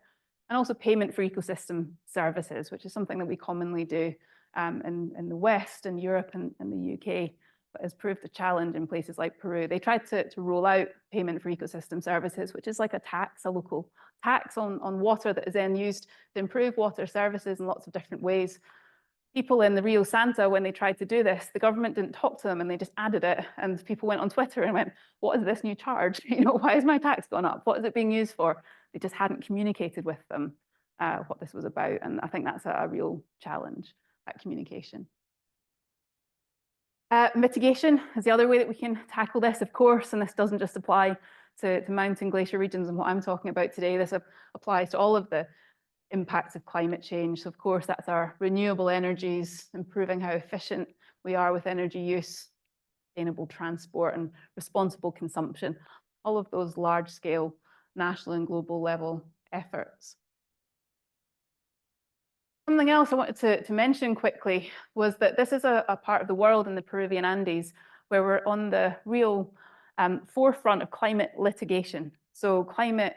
And also payment for ecosystem services, which is something that we commonly do in the West, in Europe and the UK, but has proved a challenge in places like Peru. They tried to roll out payment for ecosystem services, which is like a tax, a local tax on water that is then used to improve water services in lots of different ways. People in the Rio Santa, when they tried to do this, the government didn't talk to them and they just added it. And people went on Twitter and went, what is this new charge? Why is my tax gone up? What is it being used for? They just hadn't communicated with them what this was about. And I think that's a real challenge, that communication. Mitigation is the other way that we can tackle this, of course, and this doesn't just apply to mountain glacier regions and what I'm talking about today. This applies to all of the impacts of climate change. So of course, that's our renewable energies, improving how efficient we are with energy use, sustainable transport and responsible consumption, all of those large-scale national and global level efforts. Something else I wanted to mention quickly was that this is a part of the world in the Peruvian Andes where we're on the real forefront of climate litigation. So climate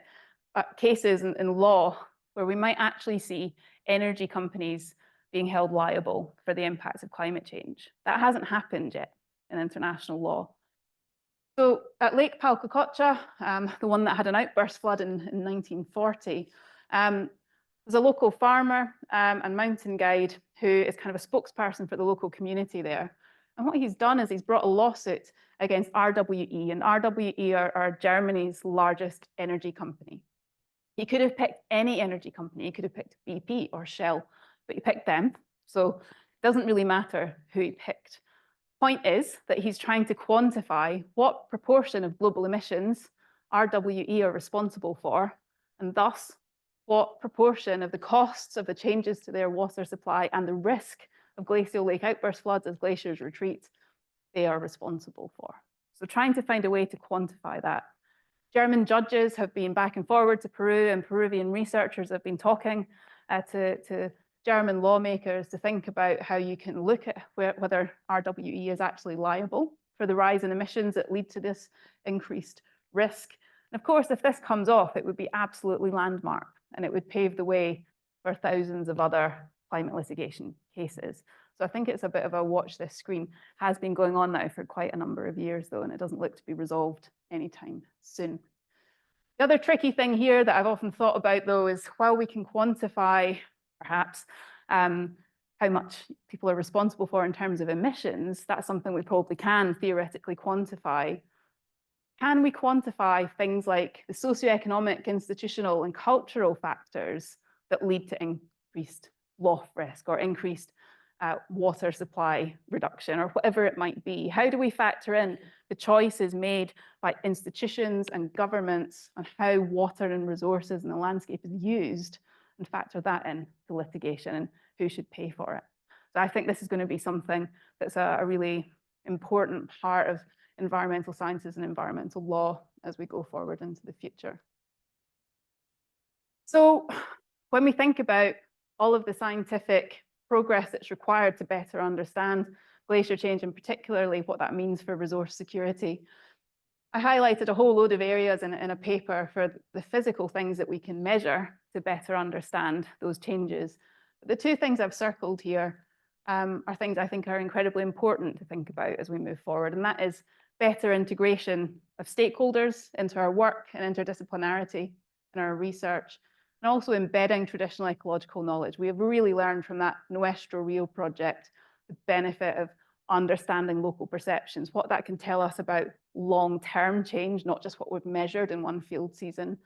cases in law where we might actually see energy companies being held liable for the impacts of climate change. That hasn't happened yet in international law. So at Lake Palcacocha, the one that had an outburst flood in 1940, there's a local farmer and mountain guide who is kind of a spokesperson for the local community there. And what he's done is he's brought a lawsuit against RWE, and RWE are Germany's largest energy company. He could have picked any energy company. He could have picked BP or Shell, but he picked them. So it doesn't really matter who he picked. Point is that he's trying to quantify what proportion of global emissions RWE are responsible for, and thus what proportion of the costs of the changes to their water supply and the risk of glacial lake outburst floods as glaciers retreat they are responsible for. So trying to find a way to quantify that. German judges have been back and forward to Peru, and Peruvian researchers have been talking to German lawmakers to think about how you can look at whether RWE is actually liable for the rise in emissions that lead to this increased risk. And of course, if this comes off, it would be absolutely landmark, and it would pave the way for thousands of other climate litigation cases. So I think it's a bit of a watch this screen. Has been going on now for quite a number of years, though, and it doesn't look to be resolved anytime soon. The other tricky thing here that I've often thought about, though, is while we can quantify, perhaps, how much people are responsible for in terms of emissions, that's something we probably can theoretically quantify. Can we quantify things like the socioeconomic, institutional, and cultural factors that lead to increased loss risk or increased water supply reduction or whatever it might be? How do we factor in the choices made by institutions and governments on how water and resources in the landscape is used, and factor that in to litigation and who should pay for it? So I think this is going to be something that's a really important part of environmental sciences and environmental law as we go forward into the future. So when we think about all of the scientific progress that's required to better understand glacier change and particularly what that means for resource security. I highlighted a whole load of areas in a paper for the physical things that we can measure to better understand those changes. The two things I've circled here are things I think are incredibly important to think about as we move forward, and that is better integration of stakeholders into our work and interdisciplinarity in our research, and also embedding traditional ecological knowledge. We have really learned from that Nuestro Rio project the benefit of understanding local perceptions, what that can tell us about long-term change, not just what we've measured in one field season,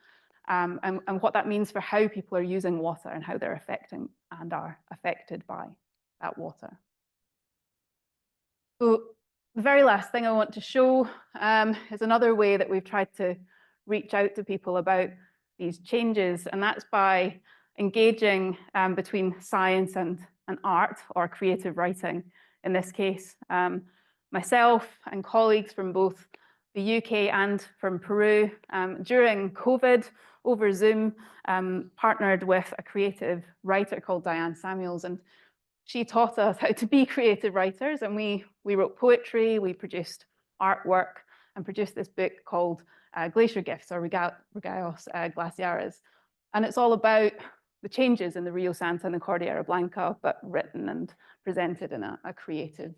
and what that means for how people are using water and how they're affecting and are affected by that water. So the very last thing I want to show is another way that we've tried to reach out to people about these changes, and that's by engaging between science and art, or creative writing in this case. Myself and colleagues from both the UK and from Peru, during COVID, over Zoom, partnered with a creative writer called Diane Samuels, and she taught us how to be creative writers, and we wrote poetry, we produced artwork, and produced this book called Glacier Gifts, or Regalos Glaciares. And it's all about the changes in the Rio Santa and the Cordillera Blanca, but written and presented in a creative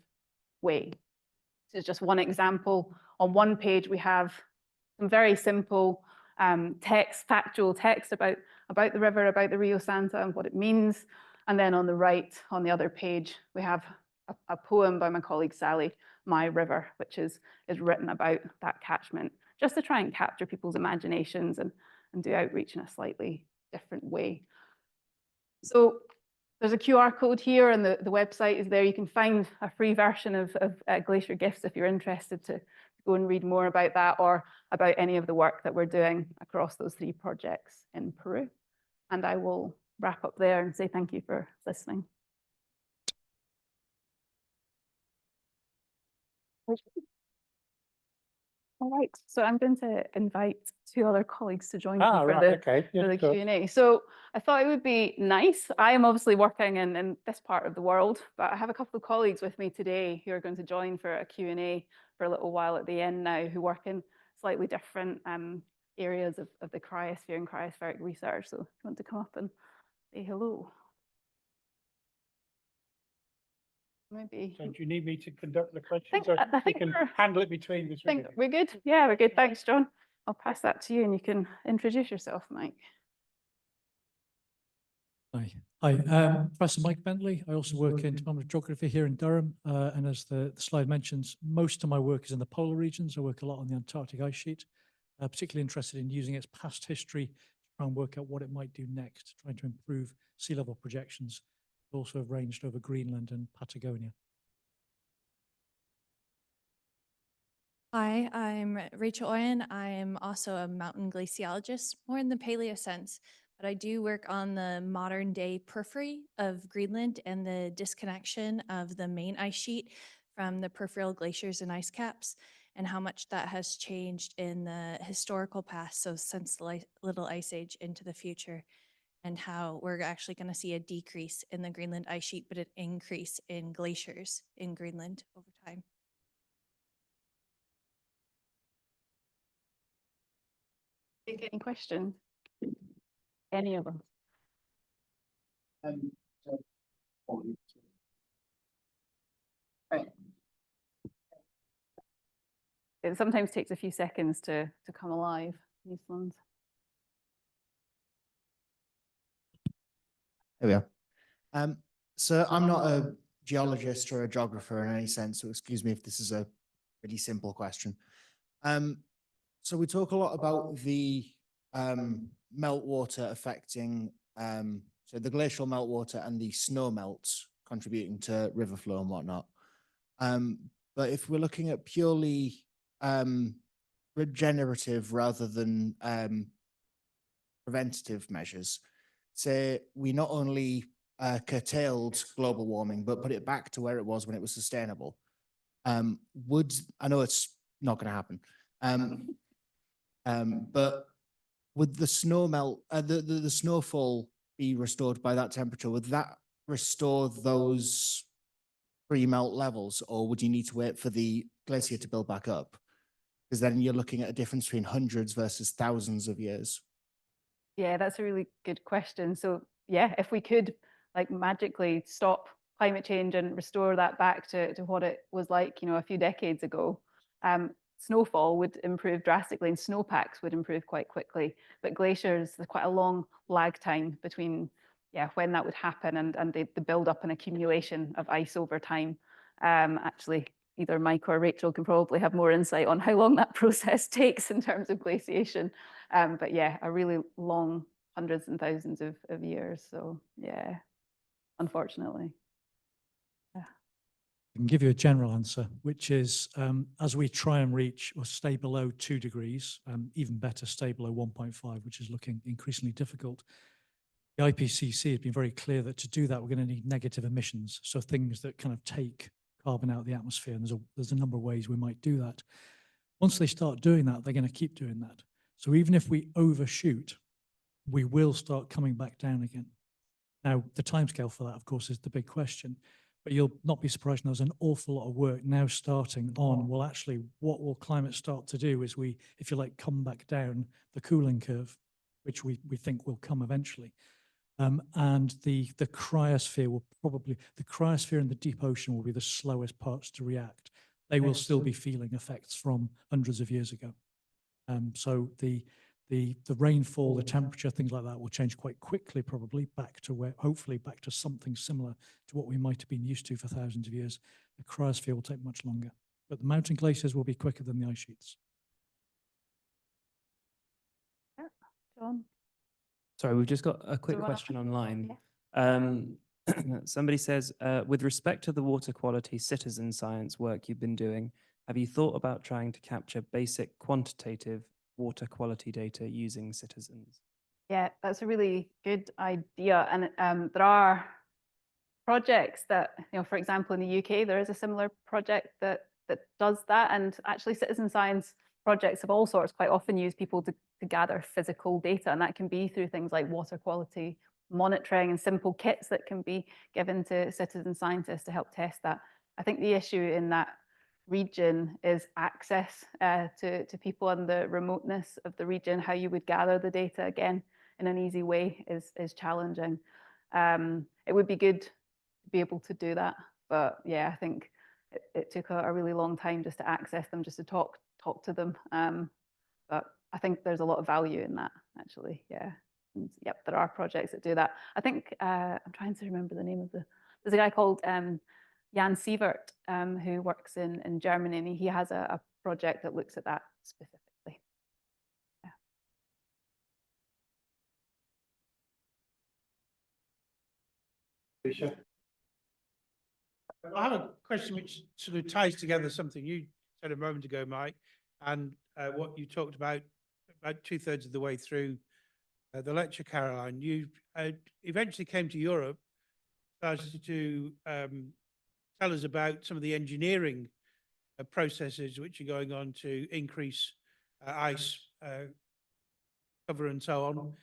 way. This is just one example. On one page, we have some very simple text, factual text about the river, about the Rio Santa and what it means. And then on the right, on the other page, we have a poem by my colleague Sally, My River, which is written about that catchment, just to try and capture people's imaginations and do outreach in a slightly different way. So there's a QR code here, and the website is there. You can find a free version of Glacier Gifts if you're interested to go and read more about that, or about any of the work that we're doing across those 3 projects in Peru. And I will wrap up there and say thank you for listening. All right, so I'm going to invite 2 other colleagues to join me for the Q&A. So I thought it would be nice. I am obviously working in this part of the world, but I have a couple of colleagues with me today who are going to join for a Q&A for a little while at the end now, who work in slightly different areas of the cryosphere and cryospheric research. So if you want to come up and say hello. Maybe. So do you need me to conduct the questions? I think we can handle it between the 3 of us. We're good. Yeah, we're good. Thanks, John. I'll pass that to you and you can introduce yourself, Mike. Hi, Professor Mike Bentley. I also work in Department of Geography here in Durham. And as the slide mentions, most of my work is in the polar regions. I work a lot on the Antarctic ice sheet, particularly interested in using its past history to try and work out what it might do next, trying to improve sea level projections. Also have ranged over Greenland and Patagonia. Hi, I'm Rachel Oyen. I'm also a mountain glaciologist, more in the paleo sense, but I do work on the modern day periphery of Greenland and the disconnection of the main ice sheet from the peripheral glaciers and ice caps, and how much that has changed in the historical past, so since the Little Ice Age into the future, and how we're actually going to see a decrease in the Greenland ice sheet, but an increase in glaciers in Greenland over time. Any questions? Any of them? Right. It sometimes takes a few seconds to come alive, these ones. There we are. So I'm not a geologist or a geographer in any sense, so excuse me if this is a really simple question. So we talk a lot about the meltwater affecting, so the glacial meltwater and the snow melts contributing to river flow and whatnot. But if we're looking at purely regenerative rather than preventative measures, say we not only curtailed global warming, but put it back to where it was when it was sustainable, I know it's not going to happen, but would the snow melt, the snowfall be restored by that temperature? Would that restore those pre-melt levels, or would you need to wait for the glacier to build back up? Because then you're looking at a difference between hundreds versus thousands of years. Yeah, that's a really good question. So yeah, if we could like magically stop climate change and restore that back to what it was like, you know, a few decades ago, snowfall would improve drastically and snowpacks would improve quite quickly. But glaciers, there's quite a long lag time between, yeah, when that would happen and the build up and accumulation of ice over time. Actually, either Mike or Rachel can probably have more insight on how long that process takes in terms of glaciation. But yeah, a really long hundreds and thousands of years. So yeah, unfortunately. I can give you a general answer, which is as we try and reach or stay below 2 degrees, even better, stay below 1.5, which is looking increasingly difficult. The IPCC has been very clear that to do that, we're going to need negative emissions. So things that kind of take carbon out of the atmosphere. And there's a number of ways we might do that. Once they start doing that, they're going to keep doing that. So even if we overshoot, we will start coming back down again. Now, the timescale for that, of course, is the big question. But you'll not be surprised, there's an awful lot of work now starting on, well, actually, what will climate start to do is we, if you like, come back down the cooling curve, which we think will come eventually. And the cryosphere will probably, the cryosphere and the deep ocean will be the slowest parts to react. They will still be feeling effects from hundreds of years ago. So the rainfall, the temperature, things like that will change quite quickly, probably back to where, hopefully back to something similar to what we might have been used to for thousands of years. The cryosphere will take much longer, but the mountain glaciers will be quicker than the ice sheets. Yeah, John. Sorry, we've just got a quick wanna- question online. Yeah. Somebody says, with respect to the water quality citizen science work you've been doing, have you thought about trying to capture basic quantitative water quality data using citizens? Yeah, that's a really good idea. And there are projects that, you know, for example, in the UK, there is a similar project that does that. And actually citizen science projects of all sorts quite often use people to gather physical data. And that can be through things like water quality monitoring and simple kits that can be given to citizen scientists to help test that. I think the issue in that region is access to people and the remoteness of the region. How you would gather the data again in an easy way is challenging. It would be good to be able to do that, but yeah, I think it took a really long time just to access them, just to talk to them. But I think there's a lot of value in that, actually. Yeah. And yep, there are projects that do that. I think I'm trying to remember the name of there's a guy called Jan Sievert, who works in Germany, and he has a project that looks at that specifically. Yeah. I have a question which sort of ties together something you said a moment ago, Mike, and what you talked about 2/3 of the way through the lecture, Caroline. You eventually came to Europe, started to tell us about some of the engineering processes which are going on to increase ice cover and so on.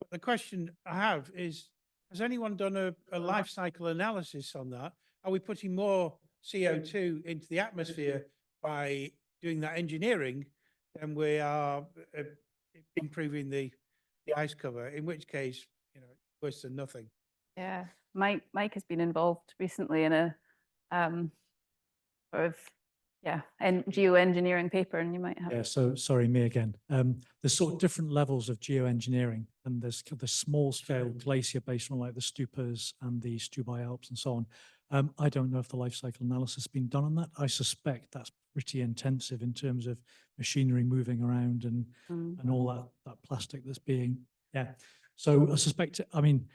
But the question I have is, has anyone done a life cycle analysis on that? Are we putting more CO2 into the atmosphere by doing that engineering than we are improving the ice cover? In which case, you know, worse than nothing. Yeah, Mike has been involved recently in a sort of and geoengineering paper, and you might have. Yeah, so sorry, me again. There's sort of different levels of geoengineering, and there's the small scale glacier based on like the Stupas and the Stubai Alps and so on. I don't know if the life cycle analysis has been done on that. I suspect that's pretty intensive in terms of machinery moving around and all that plastic that's being, yeah. So I suspect, I mean,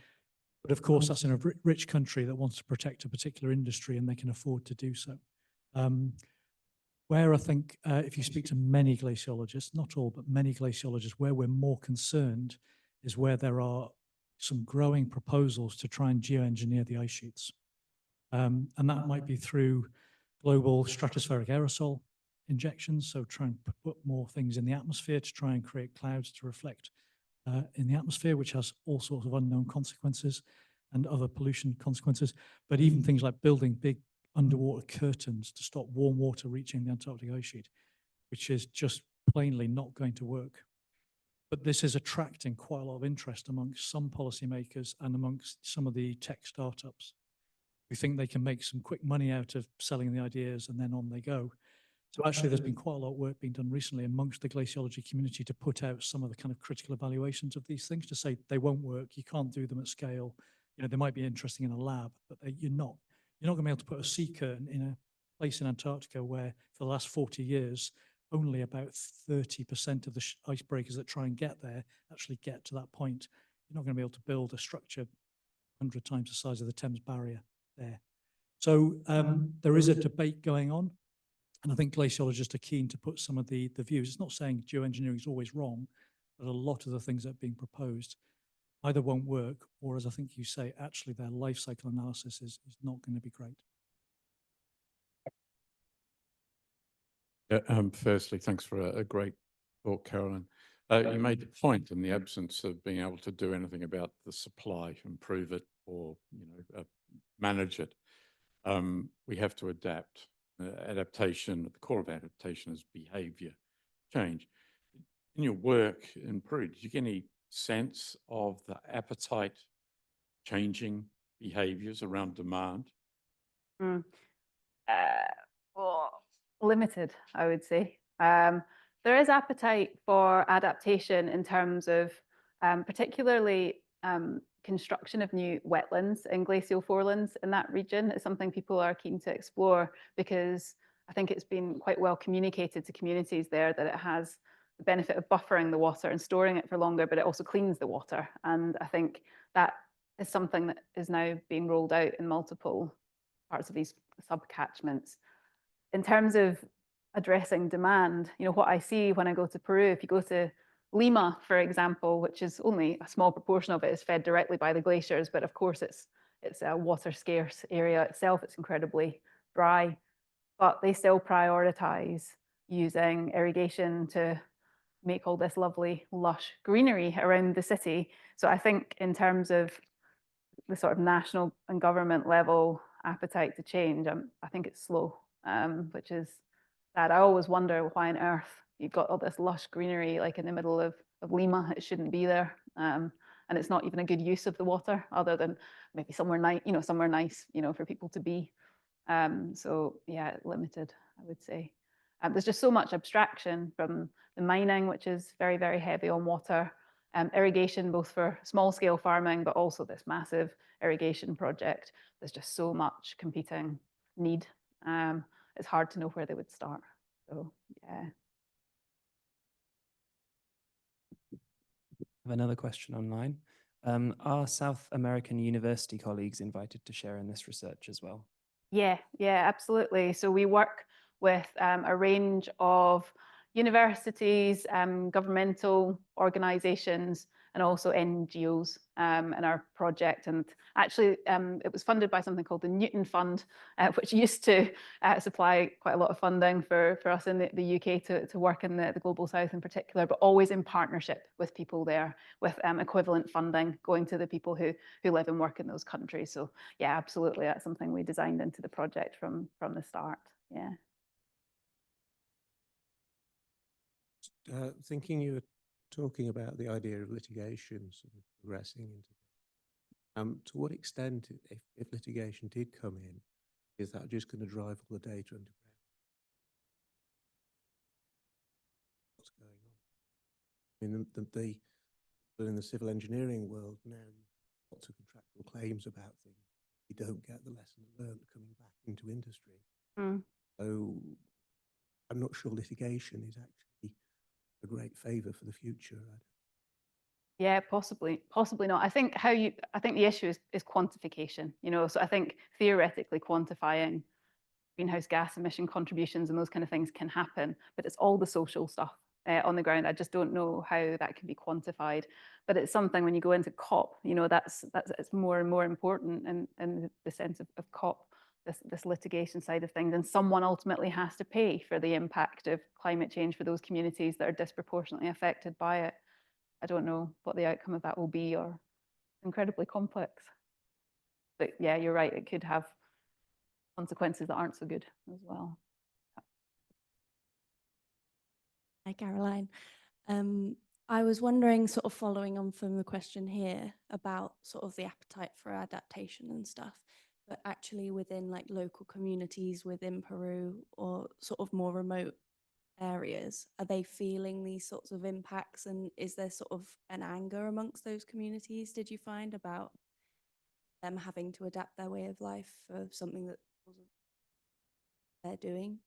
but of course that's in a rich country that wants to protect a particular industry and they can afford to do so. Where I think if you speak to many glaciologists, not all, but many glaciologists, where we're more concerned is where there are some growing proposals to try and geoengineer the ice sheets. And that might be through global stratospheric aerosol injections, so try and put more things in the atmosphere to try and create clouds to reflect in the atmosphere, which has all sorts of unknown consequences and other pollution consequences. But even things like building big underwater curtains to stop warm water reaching the Antarctic ice sheet, which is just plainly not going to work. But this is attracting quite a lot of interest amongst some policymakers and amongst some of the tech startups who think they can make some quick money out of selling the ideas and then on they go. So actually, there's been quite a lot of work being done recently amongst the glaciology community to put out some of the kind of critical evaluations of these things to say they won't work, you can't do them at scale. You know, they might be interesting in a lab, but you're not going to be able to put a sea curtain in a place in Antarctica where for the last 40 years, only about 30% of the icebreakers that try and get there actually get to that point. You're not going to be able to build a structure 100 times the size of the Thames Barrier there. So there is a debate going on. And I think glaciologists are keen to put some of the views. It's not saying geoengineering is always wrong, but a lot of the things that are being proposed either won't work, or as I think you say, actually their life cycle analysis is not going to be great. Firstly, thanks for a great talk, Carolyn. You made the point in the absence of being able to do anything about the supply, improve it, or manage it. We have to adapt. Adaptation, at the core of adaptation is behavior change. In your work in Peru, did you get any sense of the appetite changing behaviors around demand? Well, limited, I would say. There is appetite for adaptation in terms of particularly construction of new wetlands and glacial forelands in that region is something people are keen to explore, because I think it's been quite well communicated to communities there that it has the benefit of buffering the water and storing it for longer, but it also cleans the water. And I think that is something that is now being rolled out in multiple parts of these subcatchments. In terms of addressing demand, you know, what I see when I go to Peru, if you go to Lima, for example, which is only a small proportion of it is fed directly by the glaciers, but of course it's a water scarce area itself. It's incredibly dry, but they still prioritize using irrigation to make all this lovely lush greenery around the city. So I think in terms of the sort of national and government level appetite to change, I think it's slow, which is sad. I always wonder why on earth you've got all this lush greenery like in the middle of Lima. It shouldn't be there. And it's not even a good use of the water other than maybe somewhere nice, somewhere nice, for people to be. So yeah, limited, I would say. There's just so much abstraction from the mining, which is very, very heavy on water, irrigation, both for small scale farming, but also this massive irrigation project. There's just so much competing need. It's hard to know where they would start. So yeah. I have another question online. Are South American university colleagues invited to share in this research as well? Yeah, absolutely. So we work with a range of universities, governmental organizations, and also NGOs in our project. And actually, it was funded by something called the Newton Fund, which used to supply quite a lot of funding for us in the UK to work in the Global South in particular, but always in partnership with people there, with equivalent funding going to the people who live and work in those countries. So yeah, absolutely, that's something we designed into the project from the start. Yeah. Thinking you were talking about the idea of litigation sort of progressing into to what extent, if litigation did come in, is that just going to drive all the data underground? What's going on? I mean, in the civil engineering world now, lots of contractual claims about things. You don't get the lessons learned coming back into industry. So I'm not sure litigation is actually a great favor for the future. Yeah, possibly not. I think the issue is quantification, so I think theoretically quantifying greenhouse gas emission contributions and those kind of things can happen, but it's all the social stuff on the ground. I just don't know how that can be quantified, but it's something when you go into COP, that's it's more and more important in the sense of COP, this litigation side of things, and someone ultimately has to pay for the impact of climate change for those communities that are disproportionately affected by it. I don't know what the outcome of that will be, or incredibly complex. But yeah, you're right, it could have consequences that aren't so good as well. Hi, Caroline. I was wondering, sort of following on from the question here about sort of the appetite for adaptation and stuff, but actually within like local communities within Peru or sort of more remote areas, are they feeling these sorts of impacts? And is there sort of an anger amongst those communities, did you find, about them having to adapt their way of life for something that wasn't they're doing?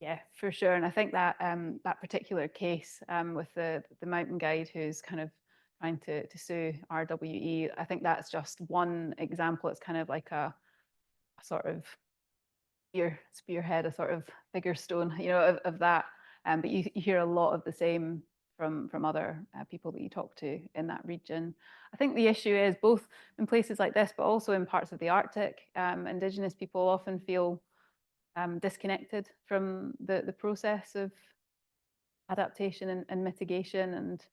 Yeah, for sure. And I think that that particular case with the mountain guide who's kind of trying to sue RWE, I think that's just one example. It's kind of like a sort of spearhead, a sort of bigger stone, you know, of that. But you hear a lot of the same from other people that you talk to in that region. I think the issue is both in places like this, but also in parts of the Arctic, Indigenous people often feel disconnected from the process of adaptation and mitigation, and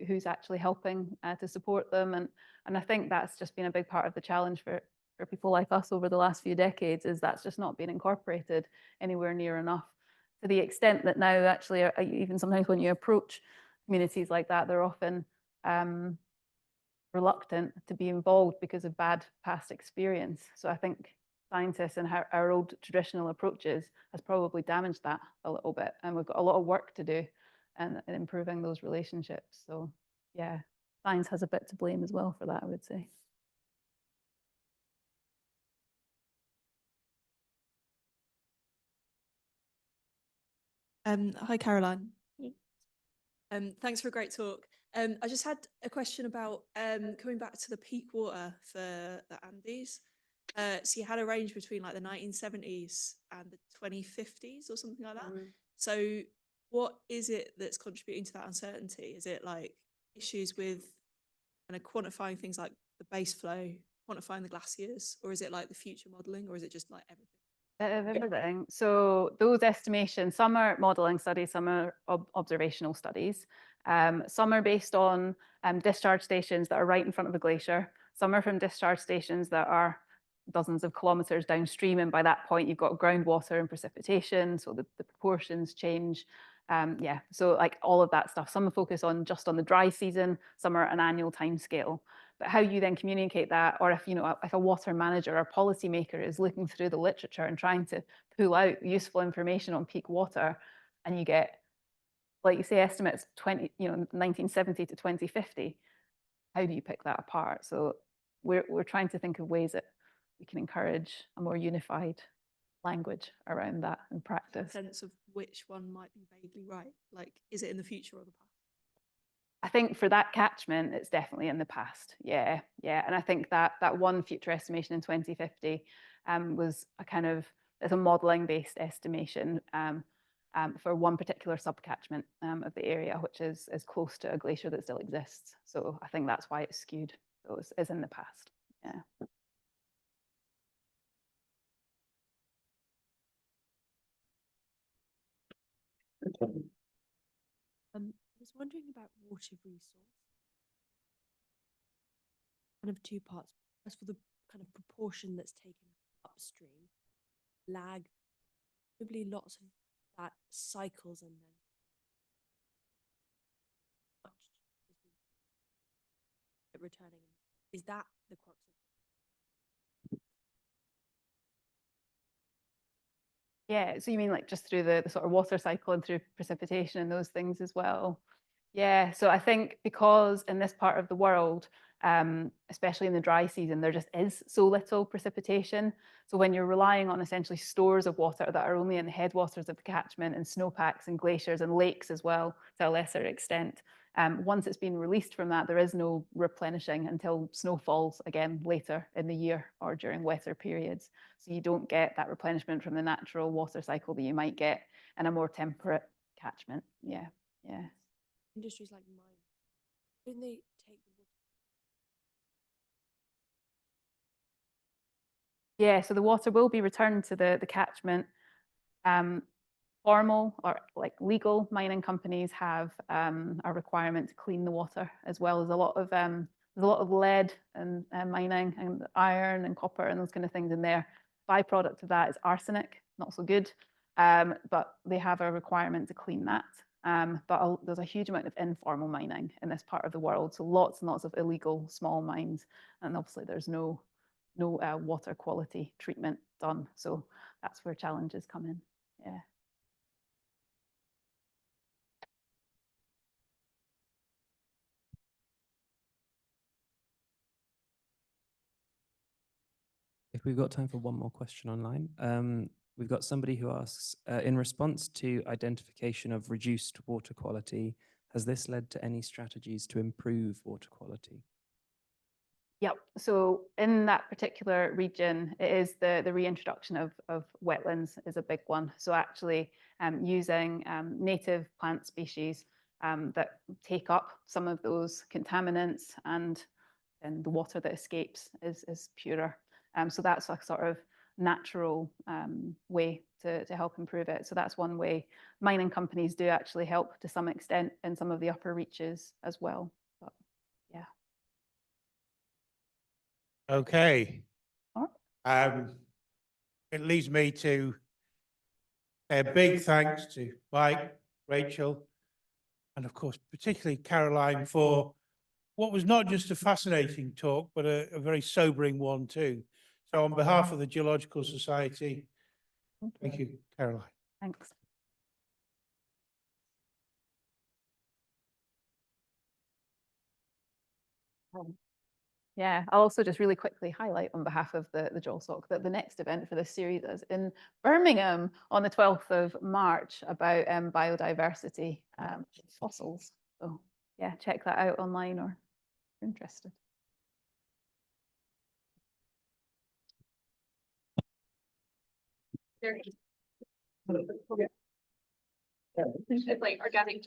who's actually helping to support them. And I think that's just been a big part of the challenge for people like us over the last few decades, is that's just not been incorporated anywhere near enough, to the extent that now actually even sometimes when you approach communities like that, they're often reluctant to be involved because of bad past experience. So I think scientists and our old traditional approaches has probably damaged that a little bit, and we've got a lot of work to do in improving those relationships. So yeah, science has a bit to blame as well for that, I would say. Hi, Caroline. Thanks for a great talk. I just had a question about coming back to the peak water for the Andes. So you had a range between like the 1970s and the 2050s or something like that. So what is it that's contributing to that uncertainty? Is it like issues with kind of quantifying things like the base flow, quantifying the glaciers, or is it like the future modeling, or is it just like everything? Bit of everything. So those estimations, some are modeling studies, some are observational studies. Some are based on discharge stations that are right in front of a glacier. Some are from discharge stations that are dozens of kilometers downstream, and by that point you've got groundwater and precipitation, so the proportions change. Yeah, so like all of that stuff. Some focus on just on the dry season, some are an annual time scale. But how you then communicate that, or if, you know, if a water manager or policymaker is looking through the literature and trying to pull out useful information on peak water, and you get, like you say, estimates 1970 to 2050, how do you pick that apart? So we're trying to think of ways that we can encourage a more unified language around that in practice. Sense of which one might be vaguely right? Like, is it in the future or the past? I think for that catchment, it's definitely in the past. Yeah, yeah. And I think that one future estimation in 2050 was a kind of, it's a modeling based estimation for one particular subcatchment of the area, which is close to a glacier that still exists. So I think that's why it's skewed. So it's in the past. Yeah. I was wondering about water resource. Kind of two parts. As for the kind of proportion that's taken upstream, lag, probably lots of that cycles and then returning. Is that the crux of Yeah, so you mean like just through the sort of water cycle and through precipitation and those things as well? Yeah, so I think because in this part of the world, especially in the dry season, there just is so little precipitation. So when you're relying on essentially stores of water that are only in the headwaters of the catchment and snowpacks and glaciers and lakes as well, to a lesser extent, once it's been released from that, there is no replenishing until snow falls again later in the year or during wetter periods. So you don't get that replenishment from the natural water cycle that you might get in a more temperate catchment. Yeah, yeah. industries like mine? Don't they take the water? Yeah, so the water will be returned to the catchment. Formal or like legal mining companies have a requirement to clean the water, as well as a lot of there's a lot of lead and mining and iron and copper and those kind of things in there. byproduct of that is arsenic, not so good, but they have a requirement to clean that. But there's a huge amount of informal mining in this part of the world, so lots and lots of illegal small mines, and obviously there's no water quality treatment done, so that's where challenges come in. Yeah. If we've got time for one more question online, we've got somebody who asks, in response to identification of reduced water quality, has this led to any strategies to improve water quality? Yep. So in that particular region, it is the reintroduction of wetlands is a big one. So actually using native plant species that take up some of those contaminants, and then the water that escapes is purer. So that's a sort of natural way to help improve it. So that's one way. Mining companies do actually help to some extent in some of the upper reaches as well. But yeah. Okay. All right. It leads me to a big thanks to Mike, Rachel, and of course, particularly Caroline, for what was not just a fascinating talk, but a very sobering one too. So on behalf of the Geological Society, thank you, Caroline. Thanks. Yeah, I'll also just really quickly highlight on behalf of the JOLSOC that the next event for this series is in Birmingham on the 12th of March about biodiversity fossils. So yeah, check that out online or if you're interested. It's like organic